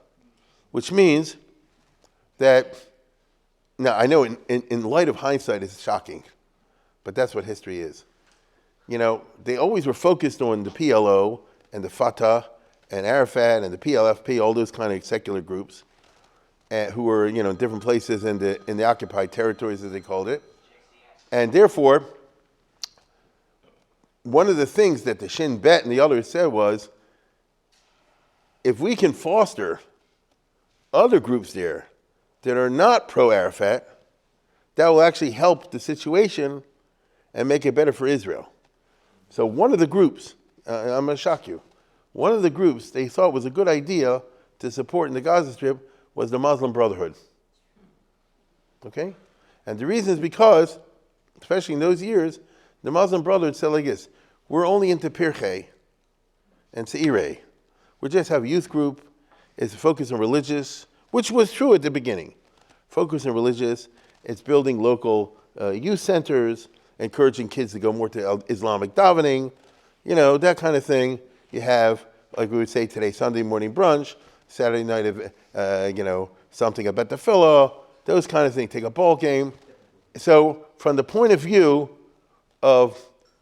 Speaker 1: which means that, now I know in light of hindsight it's shocking, but that's what history is. They always were focused on the PLO and the Fatah and Arafat and the PLFP, all those kind of secular groups who were, in different places in the occupied territories, as they called it. And therefore, one of the things that the Shin Bet and the others said was, if we can foster other groups there that are not pro-Arafat, that will actually help the situation and make it better for Israel. So one of the groups, I'm going to shock you, one of the groups they thought was a good idea to support in the Gaza Strip was the Muslim Brotherhood. Okay? And the reason is because, especially in those years, the Muslim Brotherhood said like this, we're only into Pirchei and Seirei. We just have a youth group, it's focused on religious, which was true at the beginning. Focus on religious, it's building local youth centers, encouraging kids to go more to Islamic davening, that kind of thing. You have, like we would say today, Sunday morning brunch, Saturday night of, something about the tefillah, those kind of things, take a ball game. So from the point of view of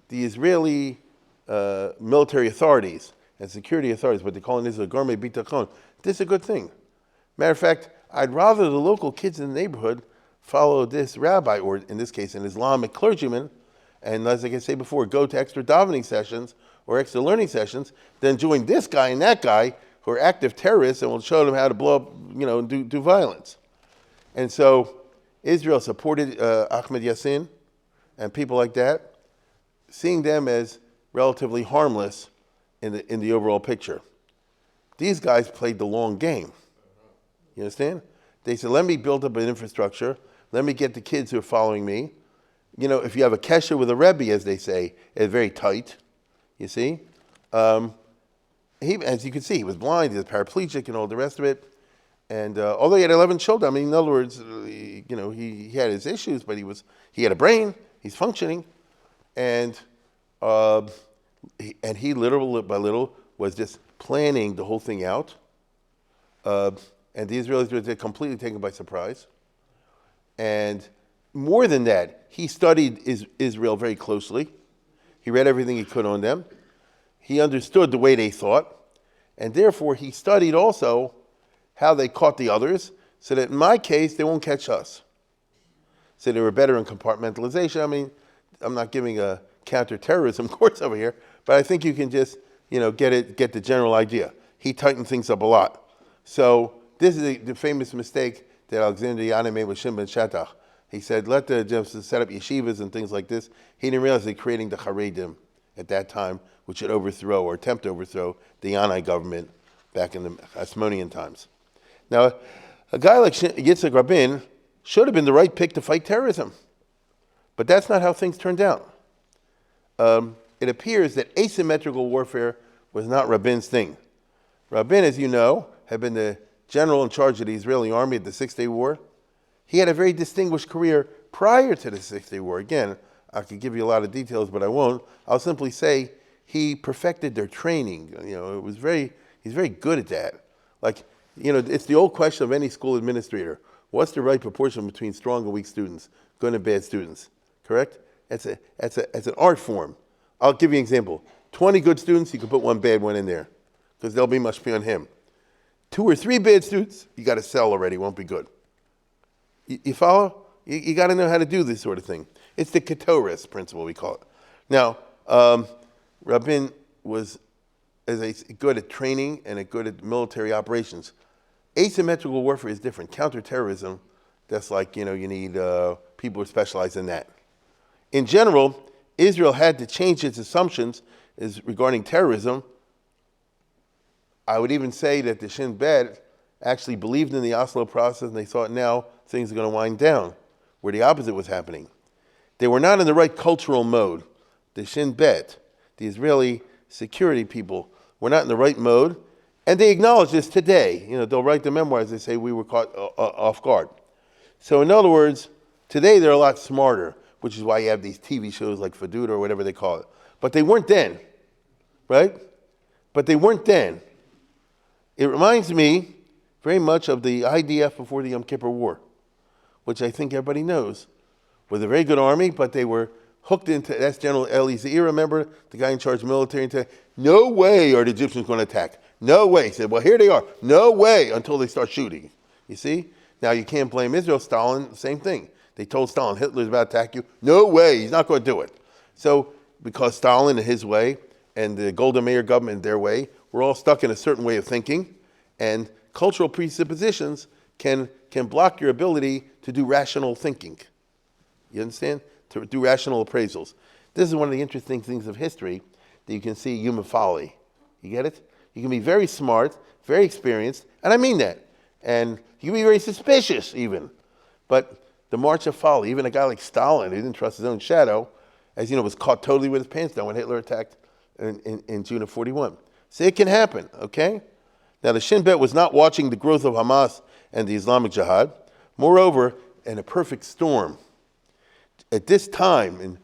Speaker 1: the Israeli military authorities and security authorities, what they call in Israel, Gourmet Bitachon, this is a good thing. Matter of fact, I'd rather the local kids in the neighborhood follow this rabbi, or in this case, an Islamic clergyman, and as I can say before, go to extra davening sessions or extra learning sessions, than join this guy and that guy who are active terrorists and will show them how to blow up, and do violence. And so Israel supported Ahmed Yassin and people like that, seeing them as relatively harmless in the overall picture. These guys played the long game. You understand? They said, let me build up an infrastructure. Let me get the kids who are following me. If you have a kesher with a rebbe, as they say, it's very tight. You see? As you can see, he was blind, he was paraplegic and all the rest of it. And although he had 11 children, in other words, he had his issues, but he had a brain, he's functioning. And he little by little was just planning the whole thing out. And the Israelis were completely taken by surprise. And more than that, he studied Israel very closely. He read everything he could on them. He understood the way they thought. And therefore, he studied also how they caught the others, so that in my case, they won't catch us. So they were better in compartmentalization. I'm not giving a counterterrorism course over here, but I think you can just, get the general idea. He tightened things up a lot. So this is the famous mistake that Alexander Yana made with Shimon Shatach. He said, let the Jews set up yeshivas and things like this. He didn't realize they're creating the Haredim at that time, which would overthrow or attempt to overthrow the Yanai government back in the Hasmonean times. Now, a guy like Yitzhak Rabin should have been the right pick to fight terrorism. But that's not how things turned out. It appears that asymmetrical warfare was not Rabin's thing. Rabin, as you know, had been the general in charge of the Israeli army at the Six-Day War. He had a very distinguished career prior to the Six-Day War. Again, I could give you a lot of details, but I won't. I'll simply say he perfected their training. He's very good at that. It's the old question of any school administrator. What's the right proportion between strong and weak students, good and bad students? Correct? It's an art form. I'll give you an example. 20 good students, you can put one bad one in there, because they'll be must be on him. 2 or 3 bad students, you got to sell already, won't be good. You follow? You got to know how to do this sort of thing. It's the Ketoris principle, we call it. Now, Rabin was good at training and good at military operations. Asymmetrical warfare is different. Counterterrorism, that's like, you need people who specialize in that. In general, Israel had to change its assumptions regarding terrorism. I would even say that the Shin Bet actually believed in the Oslo process, and they thought now things are going to wind down, where the opposite was happening. They were not in the right cultural mode. The Shin Bet, the Israeli security people, were not in the right mode, and they acknowledge this today. They'll write the memoirs, they say we were caught off guard. So in other words, today they're a lot smarter, which is why you have these TV shows like Faduda or whatever they call it. But they weren't then, right? But they weren't then. It reminds me very much of the IDF before the Yom Kippur War, which I think everybody knows, was a very good army, but they were hooked into, that's General Eli Zair, remember, the guy in charge of military, and said, no way are the Egyptians going to attack. No way. He said, well, here they are. No way, until they start shooting. You see? Now, you can't blame Israel. Stalin, same thing. They told Stalin, Hitler's about to attack you. No way, he's not going to do it. So because Stalin in his way and the Golda Meir government in their way, we're all stuck in a certain way of thinking, and cultural presuppositions can block your ability to do rational thinking. You understand? To do rational appraisals. This is one of the interesting things of history that you can see human folly. You get it? You can be very smart, very experienced, and I mean that. And you can be very suspicious even. But the march of folly, even a guy like Stalin, who didn't trust his own shadow, as you know, was caught totally with his pants down when Hitler attacked in June of 41. So it can happen, okay? Now the Shin Bet was not watching the growth of Hamas and the Islamic Jihad. Moreover, in a perfect storm, at this time, in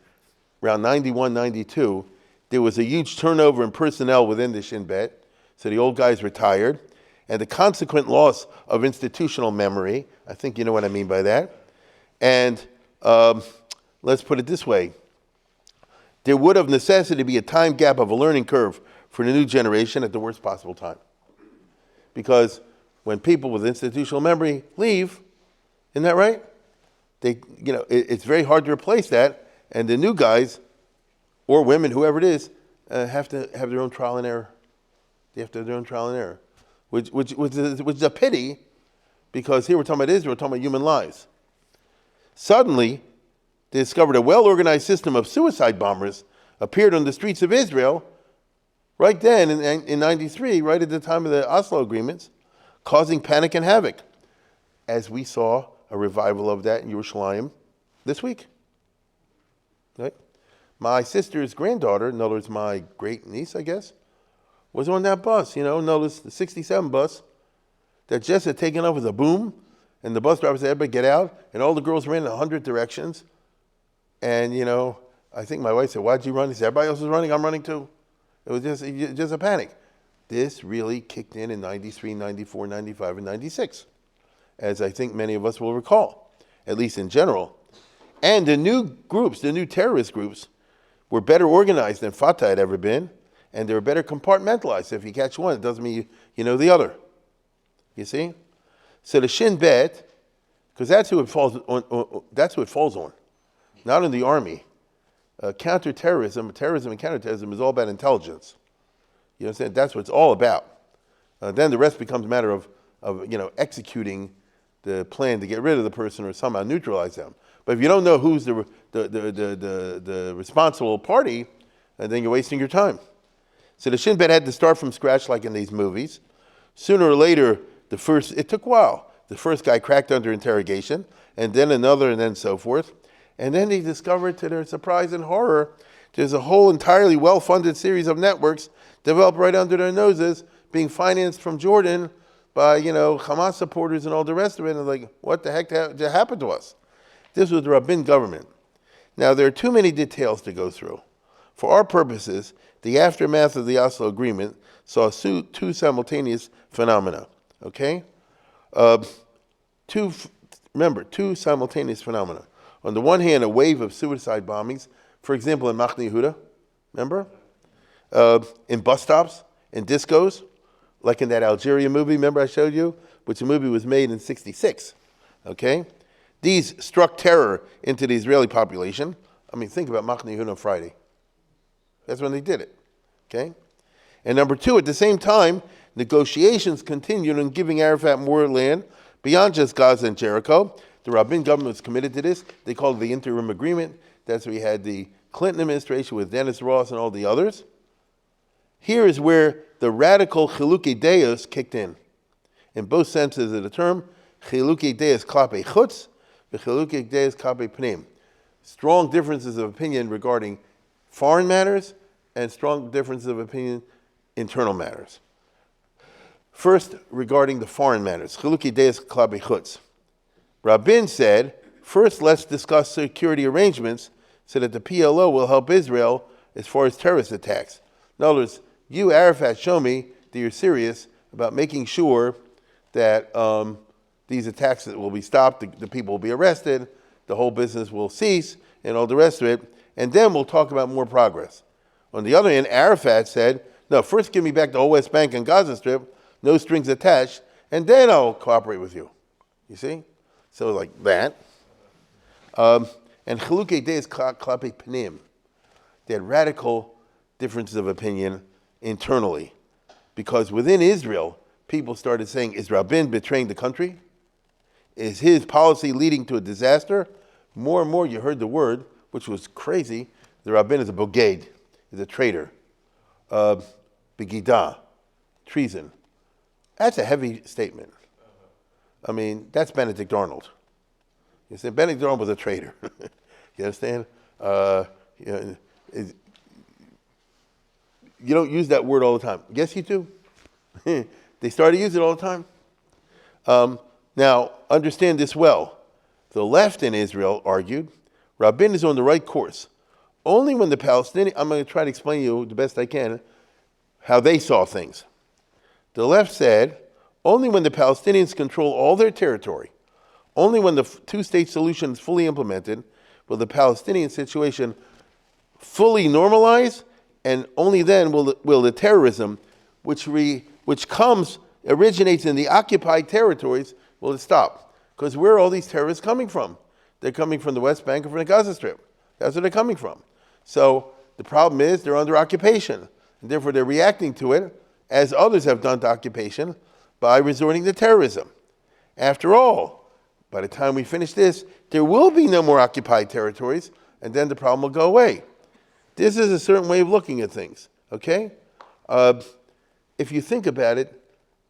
Speaker 1: around 91, 92, there was a huge turnover in personnel within the Shin Bet. So the old guys retired. And the consequent loss of institutional memory, I think you know what I mean by that. And let's put it this way. There would of necessity be a time gap of a learning curve for the new generation at the worst possible time. Because when people with institutional memory leave, isn't that right? It's very hard to replace that, and the new guys, or women, whoever it is, have to have their own trial and error. They have to have their own trial and error, which is a pity, because here we're talking about Israel, we're talking about human lives. Suddenly, they discovered a well-organized system of suicide bombers appeared on the streets of Israel right then in 93, right at the time of the Oslo agreements, causing panic and havoc, as we saw a revival of that in Yerushalayim this week. Right? My sister's granddaughter, in other words, my great niece, I guess, was on that bus, notice the 67 bus that just had taken off with a boom, and the bus driver said, everybody get out, and all the girls ran in 100 directions. And, I think my wife said, why'd you run? He said, everybody else is running, I'm running too. It was just a panic. This really kicked in 93, 94, 95, and 96, as I think many of us will recall, at least in general. And the new groups, the new terrorist groups, were better organized than Fatah had ever been, and they were better compartmentalized. If you catch one, it doesn't mean you know the other. You see? So the Shin Bet, because that's who it falls on, not in the army. Counterterrorism, terrorism and counterterrorism is all about intelligence. You understand? That's what it's all about. Then the rest becomes a matter of executing the plan to get rid of the person or somehow neutralize them. But if you don't know who's the responsible party, then you're wasting your time. So the Shin Bet had to start from scratch like in these movies. Sooner or later, it took a while. The first guy cracked under interrogation, and then another, and then so forth. And then they discovered, to their surprise and horror, there's a whole entirely well-funded series of networks developed right under their noses, being financed from Jordan by, Hamas supporters and all the rest of it. And like, what the heck happened to us? This was the Rabin government. Now, there are too many details to go through. For our purposes, the aftermath of the Oslo Agreement saw two simultaneous phenomena, okay? Two simultaneous phenomena. On the one hand, a wave of suicide bombings, for example, in Machne Yehuda, remember? In bus stops, in discos, like in that Algeria movie, remember I showed you? Which the movie was made in 66, okay? These struck terror into the Israeli population. I mean, think about Machne Yehuda on Friday. That's when they did it, okay? And number two, at the same time, negotiations continued on giving Arafat more land beyond just Gaza and Jericho. The Rabin government was committed to this. They called it the interim agreement. That's where we had the Clinton administration with Dennis Ross and all the others. Here is where the radical chilukei deos kicked in both senses of the term, chilukei deos klape chutz, chilukei deos klape pnim. Strong differences of opinion regarding foreign matters and strong differences of opinion internal matters. First, regarding the foreign matters, chilukei deos klape chutz. Rabin said, first let's discuss security arrangements so that the PLO will help Israel as far as terrorist attacks. In other words, you, Arafat, show me that you're serious about making sure that these attacks will be stopped, the people will be arrested, the whole business will cease, and all the rest of it, and then we'll talk about more progress. On the other hand, Arafat said, no, first give me back the whole West Bank and Gaza Strip, no strings attached, and then I'll cooperate with you. You see? So like that. And chilukei deos klape pnim. They had radical differences of opinion internally. Because within Israel, people started saying, is Rabin betraying the country? Is his policy leading to a disaster? More and more you heard the word, which was crazy, the Rabin is a boged, is a traitor, begidah, treason. That's a heavy statement. I mean, that's Benedict Arnold. You say Benedict Arnold was a traitor. You understand? You don't use that word all the time. Yes, you do. They started to use it all the time. Now, understand this well. The left in Israel argued, Rabin is on the right course. Only when the Palestinians, I'm going to try to explain to you the best I can, how they saw things. The left said, only when the Palestinians control all their territory, only when the two-state solution is fully implemented, will the Palestinian situation fully normalize, and only then will the terrorism, which originates in the occupied territories, will it stop. Because where are all these terrorists coming from? They're coming from the West Bank or from the Gaza Strip. That's where they're coming from. So the problem is they're under occupation. And therefore they're reacting to it, as others have done to occupation, by resorting to terrorism. After all, by the time we finish this, there will be no more occupied territories, and then the problem will go away. This is a certain way of looking at things, okay? If you think about it,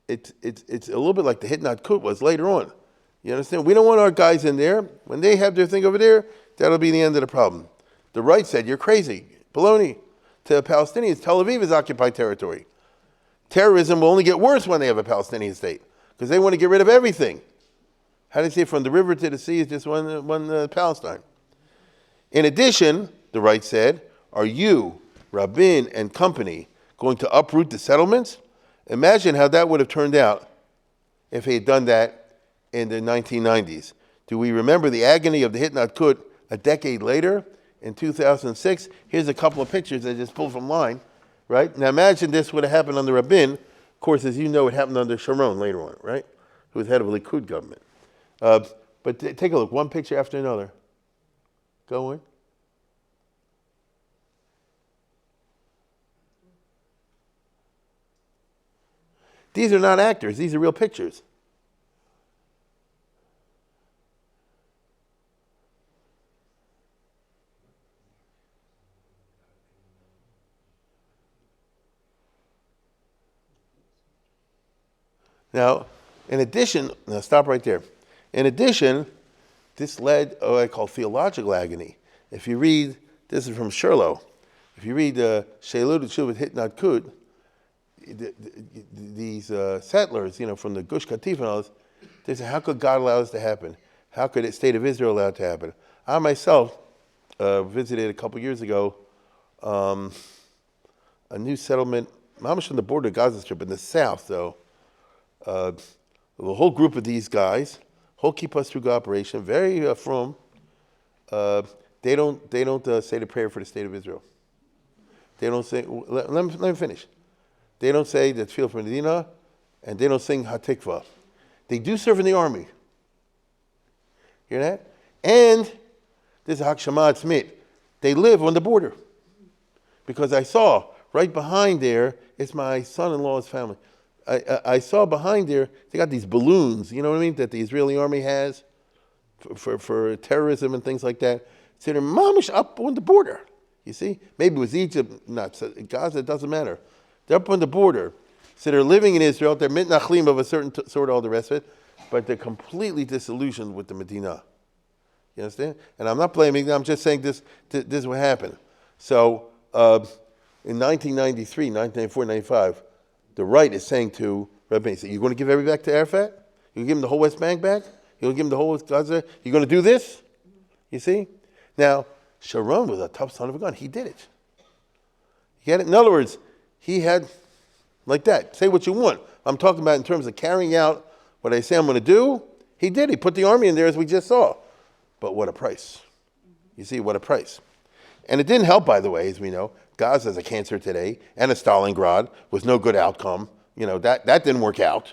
Speaker 1: it's a little bit like the Hitnat Kut was later on. You understand? We don't want our guys in there. When they have their thing over there, that'll be the end of the problem. The right said, you're crazy. Baloney. To the Palestinians, Tel Aviv is occupied territory. Terrorism will only get worse when they have a Palestinian state, because they want to get rid of everything. How do you say from the river to the sea is just one Palestine? In addition, the right said, are you, Rabin and company, going to uproot the settlements? Imagine how that would have turned out if he had done that in the 1990s. Do we remember the agony of the Hitnat Kut a decade later, in 2006? Here's a couple of pictures I just pulled from line, right? Now imagine this would have happened under Rabin. Of course, as you know, it happened under Sharon later on, right? Who was head of the Likud government. But take a look, one picture after another. Go on. These are not actors, these are real pictures. Now, in addition, now stop right there. In addition, this led what I call theological agony. If you read, this is from Sherlow, if you read Sheilud Tshuvat Hitnat Kut, these settlers, from the Gush Katif and all this, they say, how could God allow this to happen? How could the state of Israel allow it to happen? I myself visited a couple years ago a new settlement, mamish on the border of Gaza Strip in the south, though. The whole group of these guys, whole Kippah Struga operation, very from, they don't say the prayer for the state of Israel. They don't say, let me finish. They don't say the tefillah for Medina, and they don't sing Hatikva. They do serve in the army. Hear that? And this is Hakshama Atzmit. They live on the border. Because I saw right behind there, it's my son-in-law's family. I saw behind there, they got these balloons, you know what I mean, that the Israeli army has for terrorism and things like that. So they're mamish up on the border, you see? Maybe it was Egypt, not Gaza, it doesn't matter. They're up on the border. So they're living in Israel, they're mitnachlim of a certain sort, all the rest of it, but they're completely disillusioned with the Medina. You understand? And I'm not blaming them, I'm just saying this is what happened. So in 1993, 1994, 95, the right is saying to Rabin, you're going to give everything back to Arafat? You're going to give him the whole West Bank back? You're going to give him the whole Gaza? You're going to do this? You see? Now, Sharon was a tough son of a gun. He did it. He had it. In other words, he had, like that, say what you want. I'm talking about in terms of carrying out what I say I'm going to do. He did. He put the army in there as we just saw. But what a price. You see, what a price. And it didn't help, by the way, as we know. Gaza has a cancer today, and a Stalingrad was no good outcome. That didn't work out.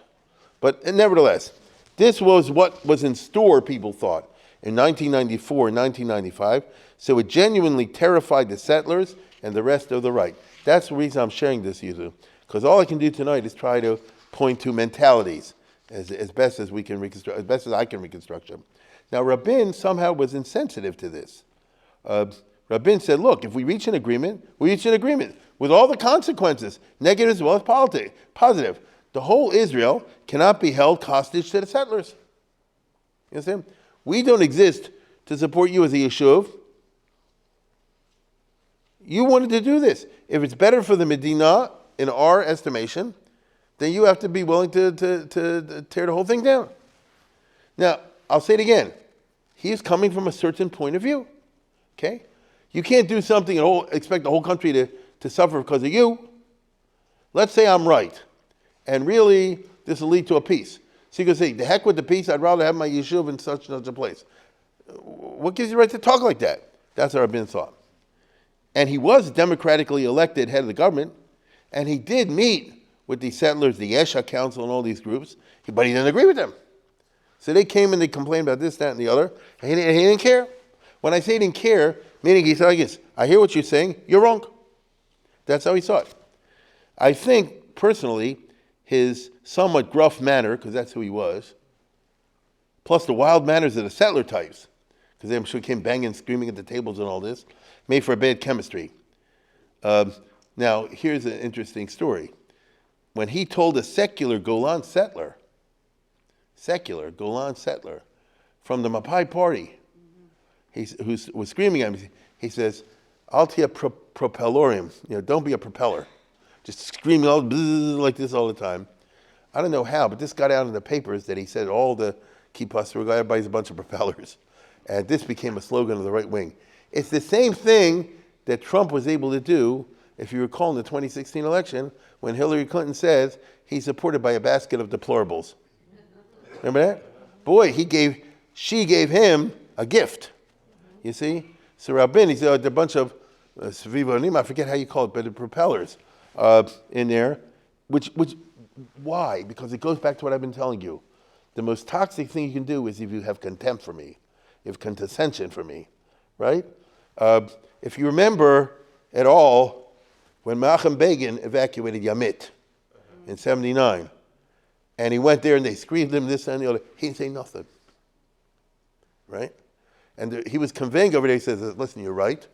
Speaker 1: But nevertheless, this was what was in store, people thought, in 1994 and 1995. So it genuinely terrified the settlers and the rest of the right. That's the reason I'm sharing this with you, because all I can do tonight is try to point to mentalities as best as we can reconstruct, as best as I can reconstruct them. Now, Rabin somehow was insensitive to this. Rabin said, look, if we reach an agreement, we reach an agreement with all the consequences, negative as well as positive. The whole Israel cannot be held hostage to the settlers. You understand? We don't exist to support you as a yeshuv. You wanted to do this. If it's better for the Medina, in our estimation, then you have to be willing to tear the whole thing down. Now, I'll say it again. He's coming from a certain point of view. Okay? You can't do something and expect the whole country to suffer because of you. Let's say I'm right. And really, this will lead to a peace. So you can say, the heck with the peace, I'd rather have my yeshuv in such and such a place. What gives you the right to talk like that? That's what Rabin thought. And he was democratically elected head of the government, and he did meet with the settlers, the Yesha Council, and all these groups, but he didn't agree with them. So they came and they complained about this, that, and the other, and he didn't care. When I say he didn't care, meaning he said, I guess, I hear what you're saying, you're wrong. That's how he saw it. I think, personally, his somewhat gruff manner, because that's who he was, plus the wild manners of the settler types, because I'm sure he came banging, screaming at the tables and all this, made for a bad chemistry. Now, here's an interesting story. When he told a secular Golan settler from the Mapai party, who was screaming at him, he says, Altia propellorium, don't be a propeller. Just screaming all like this all the time. I don't know how, but this got out in the papers that he said all the kippahs, everybody's a bunch of propellers. And this became a slogan of the right wing. It's the same thing that Trump was able to do, if you recall, in the 2016 election, when Hillary Clinton says he's supported by a basket of deplorables. Remember that? Boy, she gave him a gift. You see? So Rabin, he said, a bunch of Svivonim, I forget how you call it, but the propellers in there. Why? Because it goes back to what I've been telling you. The most toxic thing you can do is if you have contempt for me, if condescension for me, right? If you remember at all, when Menachem Begin evacuated Yamit in 79, and he went there and they screamed him this and the other, he didn't say nothing, right? And he was conveying over there, he says, listen, you're right,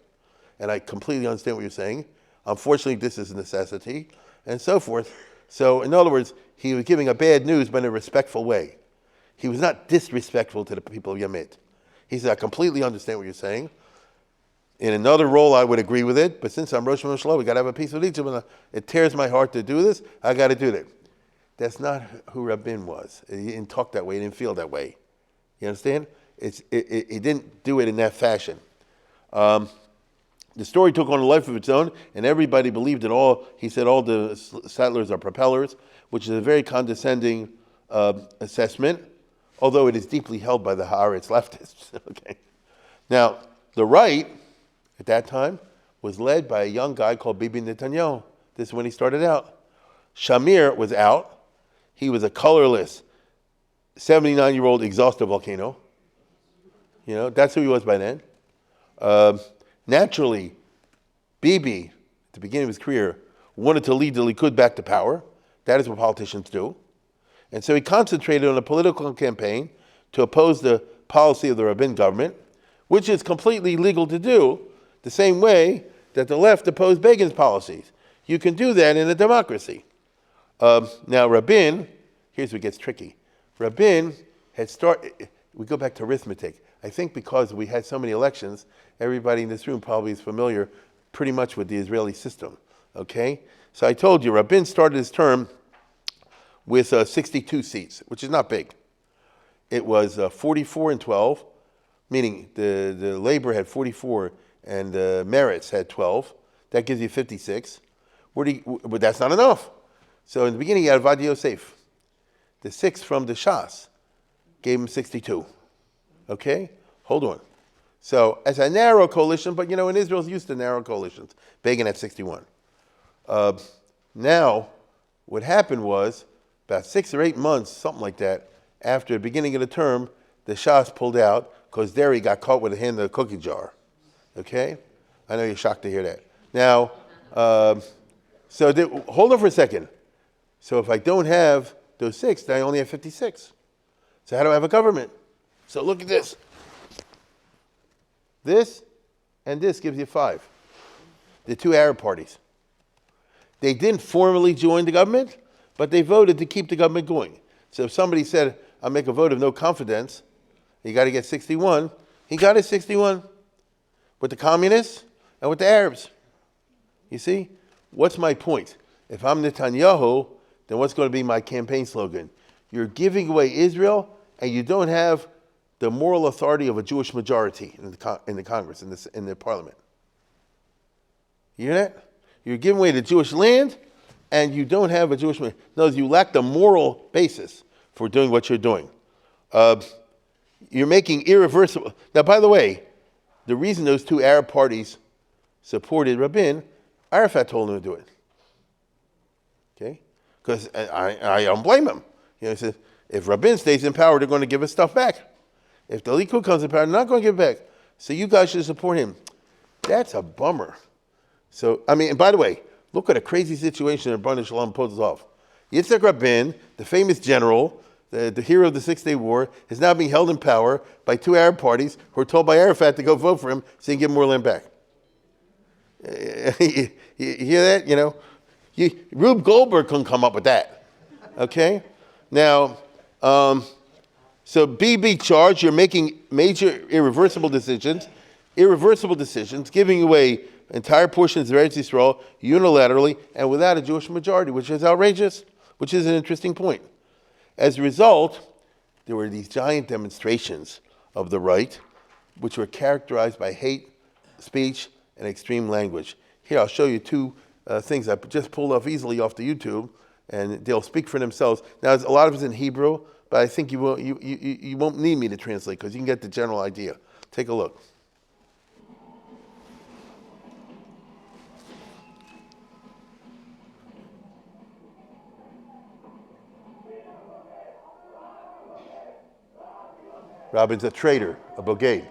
Speaker 1: and I completely understand what you're saying. Unfortunately, this is a necessity, and so forth. So, in other words, he was giving a bad news, but in a respectful way. He was not disrespectful to the people of Yamit. He said, I completely understand what you're saying. In another role, I would agree with it, but since I'm Rosh Hashanah, we got to have a peace with each other. It tears my heart to do this. I got to do that. That's not who Rabin was. He didn't talk that way. He didn't feel that way. You understand? He didn't do it in that fashion. The story took on a life of its own, and everybody believed it all. He said all the settlers are propellers, which is a very condescending assessment, although it is deeply held by the Haaretz leftists. Okay. Now, the right, at that time, was led by a young guy called Bibi Netanyahu. This is when he started out. Shamir was out. He was a colorless 79-year-old exhausted volcano. That's who he was by then. Naturally, Bibi, at the beginning of his career, wanted to lead the Likud back to power. That is what politicians do. And so he concentrated on a political campaign to oppose the policy of the Rabin government, which is completely legal to do, the same way that the left opposed Begin's policies. You can do that in a democracy. Now, Rabin, here's what gets tricky. Rabin had started, we go back to arithmetic. I think because we had so many elections, everybody in this room probably is familiar pretty much with the Israeli system, okay? So I told you, Rabin started his term with 62 seats, which is not big. It was 44 and 12, meaning the Labor had 44 and the Meretz had 12. That gives you 56. But that's not enough. So in the beginning, you had Avad Yosef. The 6 from the Shas gave him 62. Okay? Hold on. So as a narrow coalition, but in Israel's used to narrow coalitions. Begin at 61. Now, what happened was, about 6 or 8 months, something like that, after the beginning of the term, the Shas pulled out because Derry got caught with a hand in a cookie jar. Okay? I know you're shocked to hear that. Now, hold on for a second. So if I don't have those 6, then I only have 56. So how do I have a government? So look at this. This and this gives you 5. The 2 Arab parties. They didn't formally join the government, but they voted to keep the government going. So if somebody said, I'll make a vote of no confidence, you got to get 61, he got his 61 with the communists and with the Arabs. You see? What's my point? If I'm Netanyahu, then what's going to be my campaign slogan? You're giving away Israel, and you don't have the moral authority of a Jewish majority in the Congress, in the parliament. You hear that? You're giving away the Jewish land, and you don't have a Jewish majority. In other words, you lack the moral basis for doing what you're doing. You're making irreversible. Now, by the way, the reason those 2 Arab parties supported Rabin, Arafat told them to do it. Okay? Because I don't blame him. You know, he said, if Rabin stays in power, they're going to give us stuff back. If the Likud comes in power, they're not going to give it back. So you guys should support him. That's a bummer. So, I mean, and by the way, look at a crazy situation that Rabban Shalom pulls off. Yitzhak Rabin, the famous general, the hero of the Six-Day War, is now being held in power by 2 Arab parties who are told by Arafat to go vote for him so he can give more land back. You hear that? You know, Rube Goldberg couldn't come up with that. Okay? Now, so be charged. You're making major irreversible decisions, giving away entire portions of Eretz Yisrael unilaterally and without a Jewish majority, which is outrageous, which is an interesting point. As a result, there were these giant demonstrations of the right, which were characterized by hate speech and extreme language. Here, I'll show you 2 things I just pulled off easily off the YouTube, and they'll speak for themselves. Now, a lot of it's in Hebrew, but I think you won't need me to translate because you can get the general idea. Take a look. Rabin's a traitor, a bogey.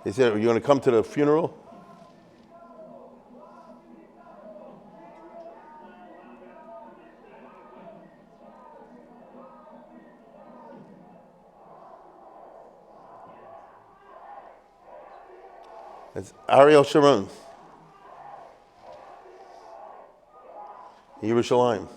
Speaker 1: They said, are you going to come to the funeral? That's Ariel Sharon. Yerushalayim.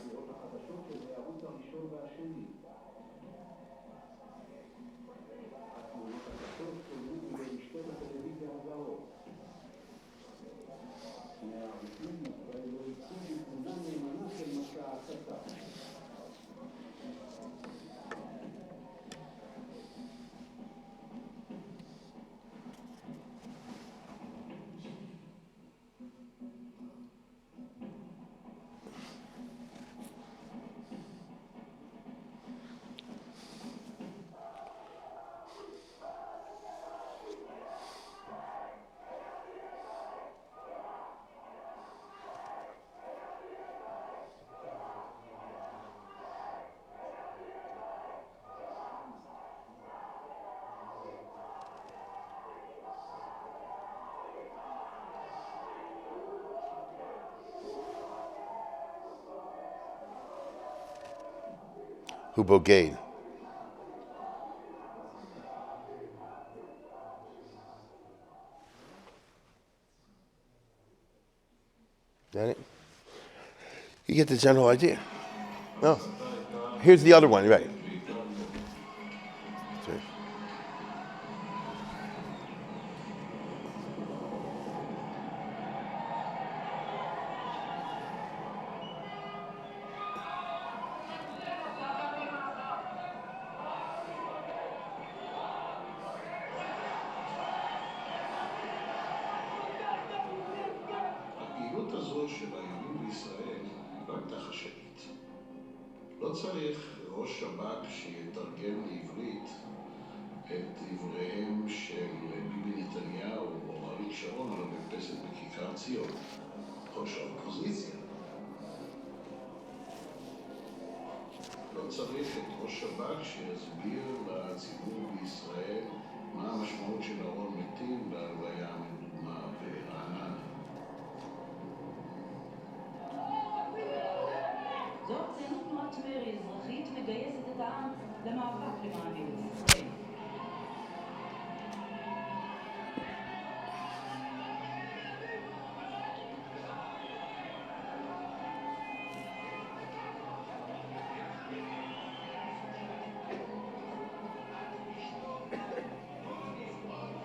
Speaker 1: Who bogeyed. That it? You get the general idea. No. Here's the other one, right? Sorry.
Speaker 2: לא צריך ראש שב"כ שיתרגם לעברית את דבריהם של ביבי נתניהו או אריק שרון על המרפסת בכיכר ציון. ראש האופוזיציה. לא צריך את ראש שב"כ שיסביר לציבור בישראל מה המשמעות של ארון מתים בהלוויה לדוגמה ברעננה.
Speaker 3: זאת אצלנו תנועת מרי אזרחית מגייסת את העם למאבק למען ארץ ישראל.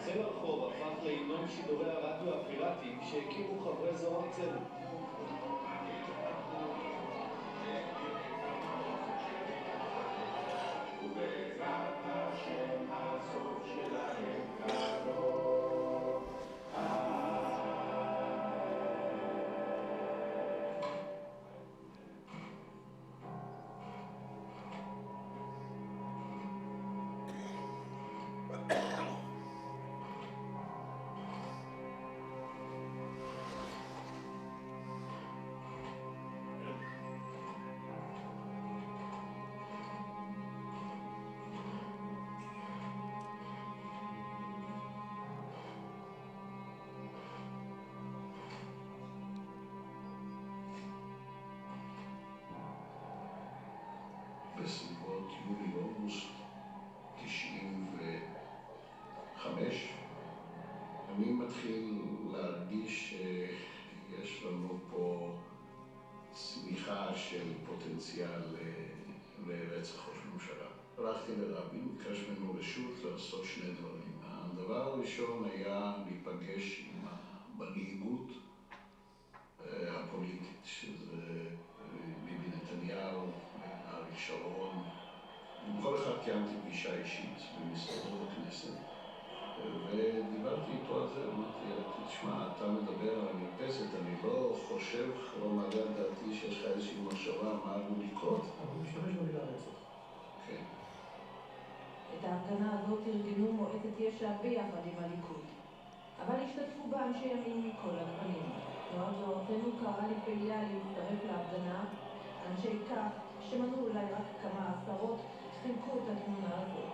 Speaker 4: צל הרחוב הפך להמנון שידורי הרדיו הפיראטיים שהקימו חברי זרוע צל.
Speaker 2: בסביבות יולי-אוגוסט 95, אני מתחיל להרגיש שיש לנו פה צמיחה של פוטנציאל לרצח ראש ממשלה. הלכתי לרבין, ביקש ממנו רשות לעשות שני דברים. הדבר הראשון היה להיפגש עם המנהיגות הפוליטית, שזה ביבי נתניהו, אריק שרון. עם כל אחד קיימתי פגישה אישית במשרדו בכנסת, ודיברתי איתו על זה, אמרתי, תשמע, אתה מדבר על המרפסת, אני לא חושב, לא מעלה על דעתי שיש לך איזושהי מחשבה מה עלול לקרות.
Speaker 4: אבל הוא משתמש במילה רצח.
Speaker 2: כן.
Speaker 3: את ההפגנה הזאת ארגנו מועצת יש"ע ביחד עם הליכוד. אבל השתתפו בה אנשי ימין מכל הגוונים. תנועת זרועותינו קראה לפעיליה להצטרף להפגנה. אנשי כך, שמנו אולי רק כמה עשרות, חילקו את התמונה הזאת.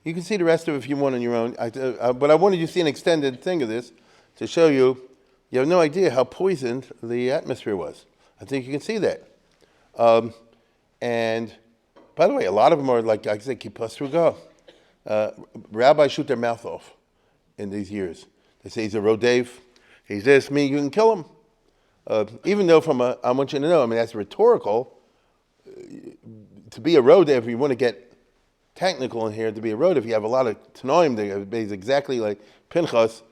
Speaker 1: You can see the rest of it if you want on your own. But I wanted you to see an extended thing of this to show you have no idea how poisoned the atmosphere was. I think you can see that. And by the way, a lot of them are like I said, kippah go. Rabbis shoot their mouth off in these years. They say he's a rodev, he's this, me, you can kill him. Even though I want you to know, I mean, that's rhetorical. To be a rodev, you want to get technical in here, to be a rodev, you have a lot of tanoim that is exactly like Pinchas,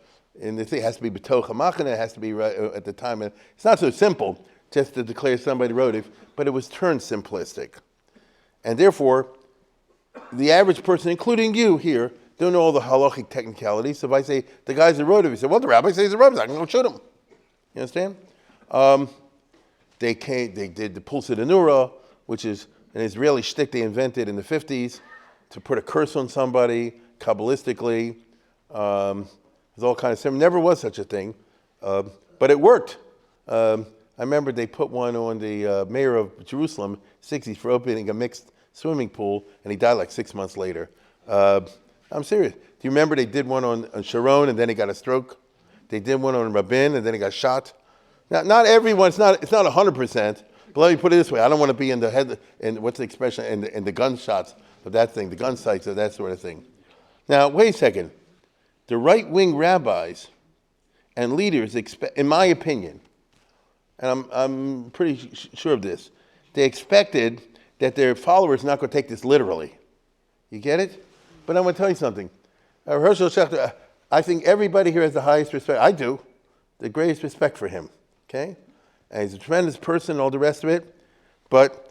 Speaker 1: and the thing has to be betoch hamachane, it has to be right at the time. It's not so simple just to declare somebody rodev, but it was turned simplistic. And therefore, the average person, including you here, don't know all the halachic technicalities. So if I say, the guy's a rodev, you say, well, the rabbi says he's a rodev, I'm going to shoot him. You understand? They did the Pulsa Denura, which is an Israeli shtick they invented in the 50s to put a curse on somebody, Kabbalistically. There's all kinds of stuff. Never was such a thing, but it worked. I remember they put one on the mayor of Jerusalem, 60s, for opening a mixed swimming pool, and he died like 6 months later. I'm serious. Do you remember they did one on Sharon, and then he got a stroke? They did one on Rabin, and then he got shot. Now, not everyone, it's not 100%, but let me put it this way. I don't want to be in the head, and what's the expression, in the gunshots, of that thing, the gun sights of that sort of thing. Now, wait a second. The right-wing rabbis and leaders expect, in my opinion, and I'm pretty sure of this, they expected that their followers are not going to take this literally. You get it? But I'm going to tell you something. Herschel Schachter, I think everybody here has the highest respect. I do. The greatest respect for him. Okay? And he's a tremendous person and all the rest of it. But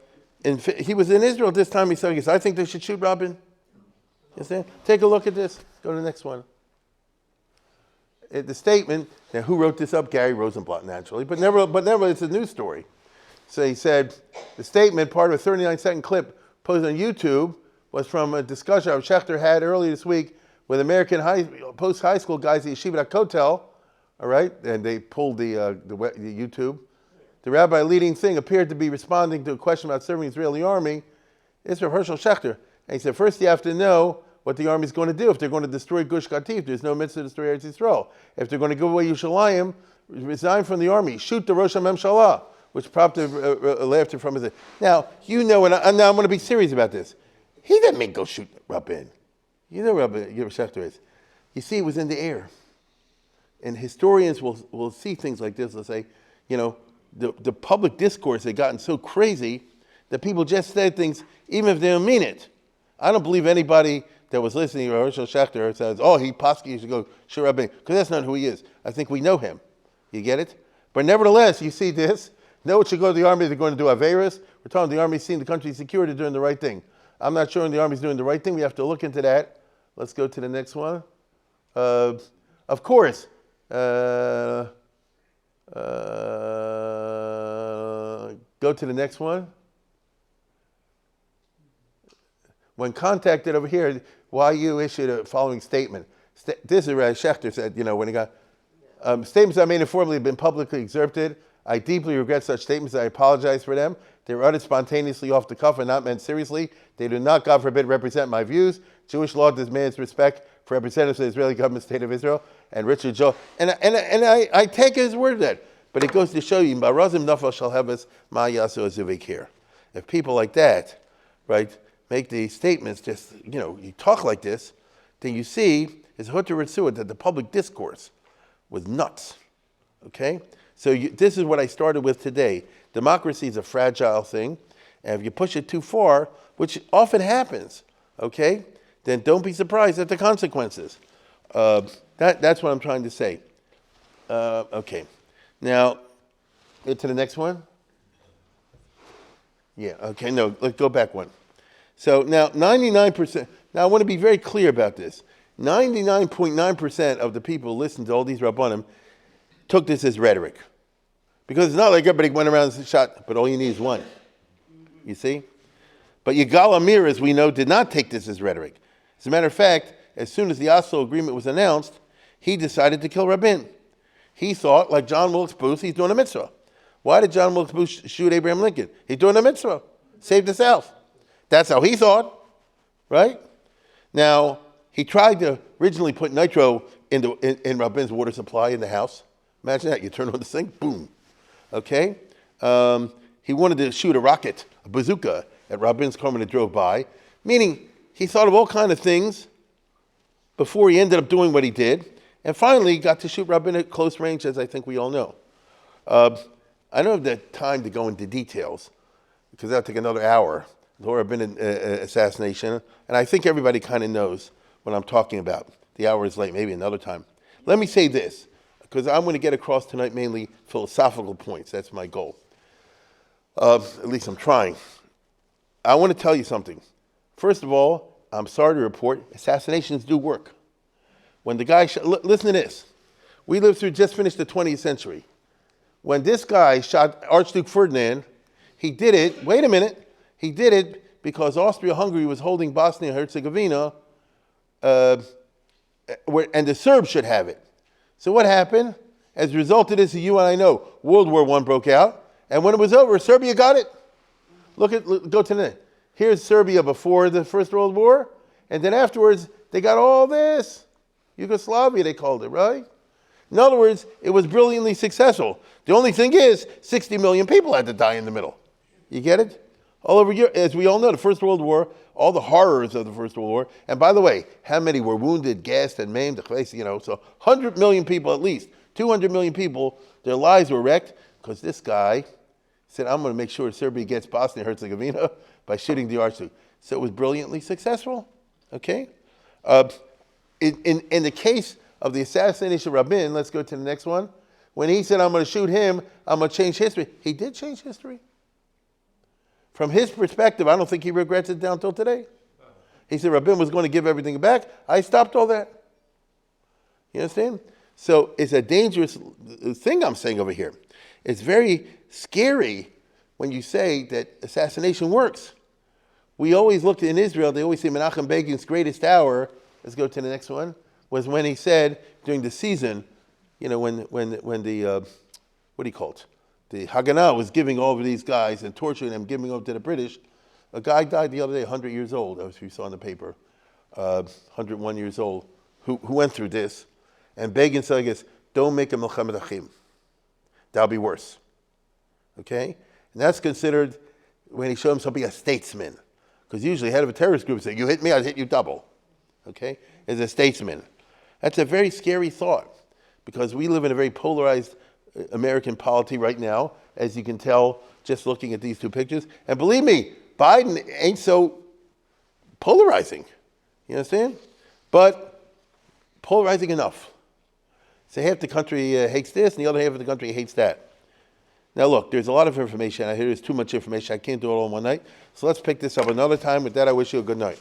Speaker 1: he was in Israel this time. He said, I think they should shoot Rabin. You understand? Take a look at this. Go to the next one. The statement, now who wrote this up? Gary Rosenblatt, naturally. But never, it's a news story. So he said, the statement, part of a 39-second clip posted on YouTube, was from a discussion Schachter had earlier this week with American post-high school guys at Yeshiva Kotel, all right? And they pulled the YouTube. The rabbi leading thing appeared to be responding to a question about serving the Israeli army. It's from Herschel Schachter. And he said, first you have to know what the army is going to do. If they're going to destroy Gush Katif, there's no mitzvah to destroy Eretz Yisrael. If they're going to give away Yerushalayim, resign from the army, shoot the Rosh HaMemshalah, which prompted laughter from his... Now, you know, and now I'm going to be serious about this. He didn't mean go shoot Rabin. You know Rabbi Schachter is. You see, it was in the air. And historians will see things like this. They'll say, you know, the public discourse had gotten so crazy that people just said things even if they don't mean it. I don't believe anybody that was listening to Herschel Schachter says, oh, you should go shoot Rabin, because that's not who he is. I think we know him. You get it? But nevertheless, you see this. No one should go to the army, they're going to do Averis. We're telling the army, seeing the country secure, they're doing the right thing. I'm not sure the army's doing the right thing. We have to look into that. Let's go to the next one. Of course, go to the next one. When contacted over here, YU issued a following statement. This is what Schachter said, you know, when he got, statements I made informally have been publicly excerpted. I deeply regret such statements. I apologize for them. They were uttered spontaneously off the cuff and not meant seriously. They do not, God forbid, represent my views. Jewish law demands respect for representatives of the Israeli government, State of Israel, and Richard Joe. And I take his word that. But it goes to show you, Barazim Nafal shall have us ma yasu azuvik here. If people like that, right, make these statements, just, you know, you talk like this, then you see, is Hutter Ritzua, that the public discourse was nuts. Okay? So this is what I started with today. Democracy is a fragile thing, and if you push it too far, which often happens, okay, then don't be surprised at the consequences. That's what I'm trying to say. Okay. Now, get to the next one. Yeah, okay, no, let's go back one. So now 99%, now I want to be very clear about this. 99.9% of the people who listened to all these Rabbanim took this as rhetoric. Because it's not like everybody went around and shot, but all you need is one. You see? But Yigal Amir, as we know, did not take this as rhetoric. As a matter of fact, as soon as the Oslo agreement was announced, he decided to kill Rabin. He thought, like John Wilkes Booth, he's doing a mitzvah. Why did John Wilkes Booth shoot Abraham Lincoln? He's doing a mitzvah. Save the South. That's how he thought, right? Now, he tried to originally put nitro in Rabin's water supply in the house. Imagine that. You turn on the sink, boom. Okay? He wanted to shoot a rocket, a bazooka, at Rabin's car when it drove by, meaning he thought of all kinds of things before he ended up doing what he did, and finally got to shoot Rabin at close range, as I think we all know. I don't have the time to go into details, because that'll take another hour, the Rabin assassination, and I think everybody kind of knows what I'm talking about. The hour is late, maybe another time. Let me say this, because I'm going to get across tonight mainly philosophical points. That's my goal. At least I'm trying. I want to tell you something. First of all, I'm sorry to report, assassinations do work. When the guy, listen to this. We just finished the 20th century. When this guy shot Archduke Ferdinand, he did it, wait a minute, he did it because Austria-Hungary was holding Bosnia and Herzegovina, and the Serbs should have it. So what happened? As a result of this, you and I know, World War I broke out, and when it was over, Serbia got it. Go to the, here's Serbia before the First World War, and then afterwards, they got all this. Yugoslavia, they called it, right? In other words, it was brilliantly successful. The only thing is, 60 million people had to die in the middle. You get it? All over Europe. As we all know, the First World War, all the horrors of the First World War. And by the way, how many were wounded, gassed, and maimed? So 100 million people at least, 200 million people, their lives were wrecked because this guy said, I'm going to make sure Serbia gets Bosnia-Herzegovina by shooting the Archduke. So it was brilliantly successful. Okay? In the case of the assassination of Rabin, let's go to the next one. When he said, I'm going to shoot him, I'm going to change history. He did change history. From his perspective, I don't think he regrets it down till today. He said Rabin was going to give everything back. I stopped all that. You understand? So it's a dangerous thing I'm saying over here. It's very scary when you say that assassination works. We always look in Israel, they always say Menachem Begin's greatest hour, let's go to the next one, was when he said during the season, when the, what do you call it? The Haganah was giving over these guys and torturing them, giving over to the British. A guy died the other day, 100 years old, as we saw in the paper, 101 years old, who went through this. And Begin said, I guess, don't make a Milchemet Achim. That'll be worse. Okay? And that's considered, when he showed himself to be a statesman. Because usually head of a terrorist group say, you hit me, I'll hit you double. Okay? As a statesman. That's a very scary thought. Because we live in a very polarized American polity right now, as you can tell just looking at these two pictures. And believe me, Biden ain't so polarizing. You understand? But polarizing enough. So half the country hates this, and the other half of the country hates that. Now look, there's a lot of information. I hear there's too much information. I can't do it all in one night. So let's pick this up another time. With that, I wish you a good night.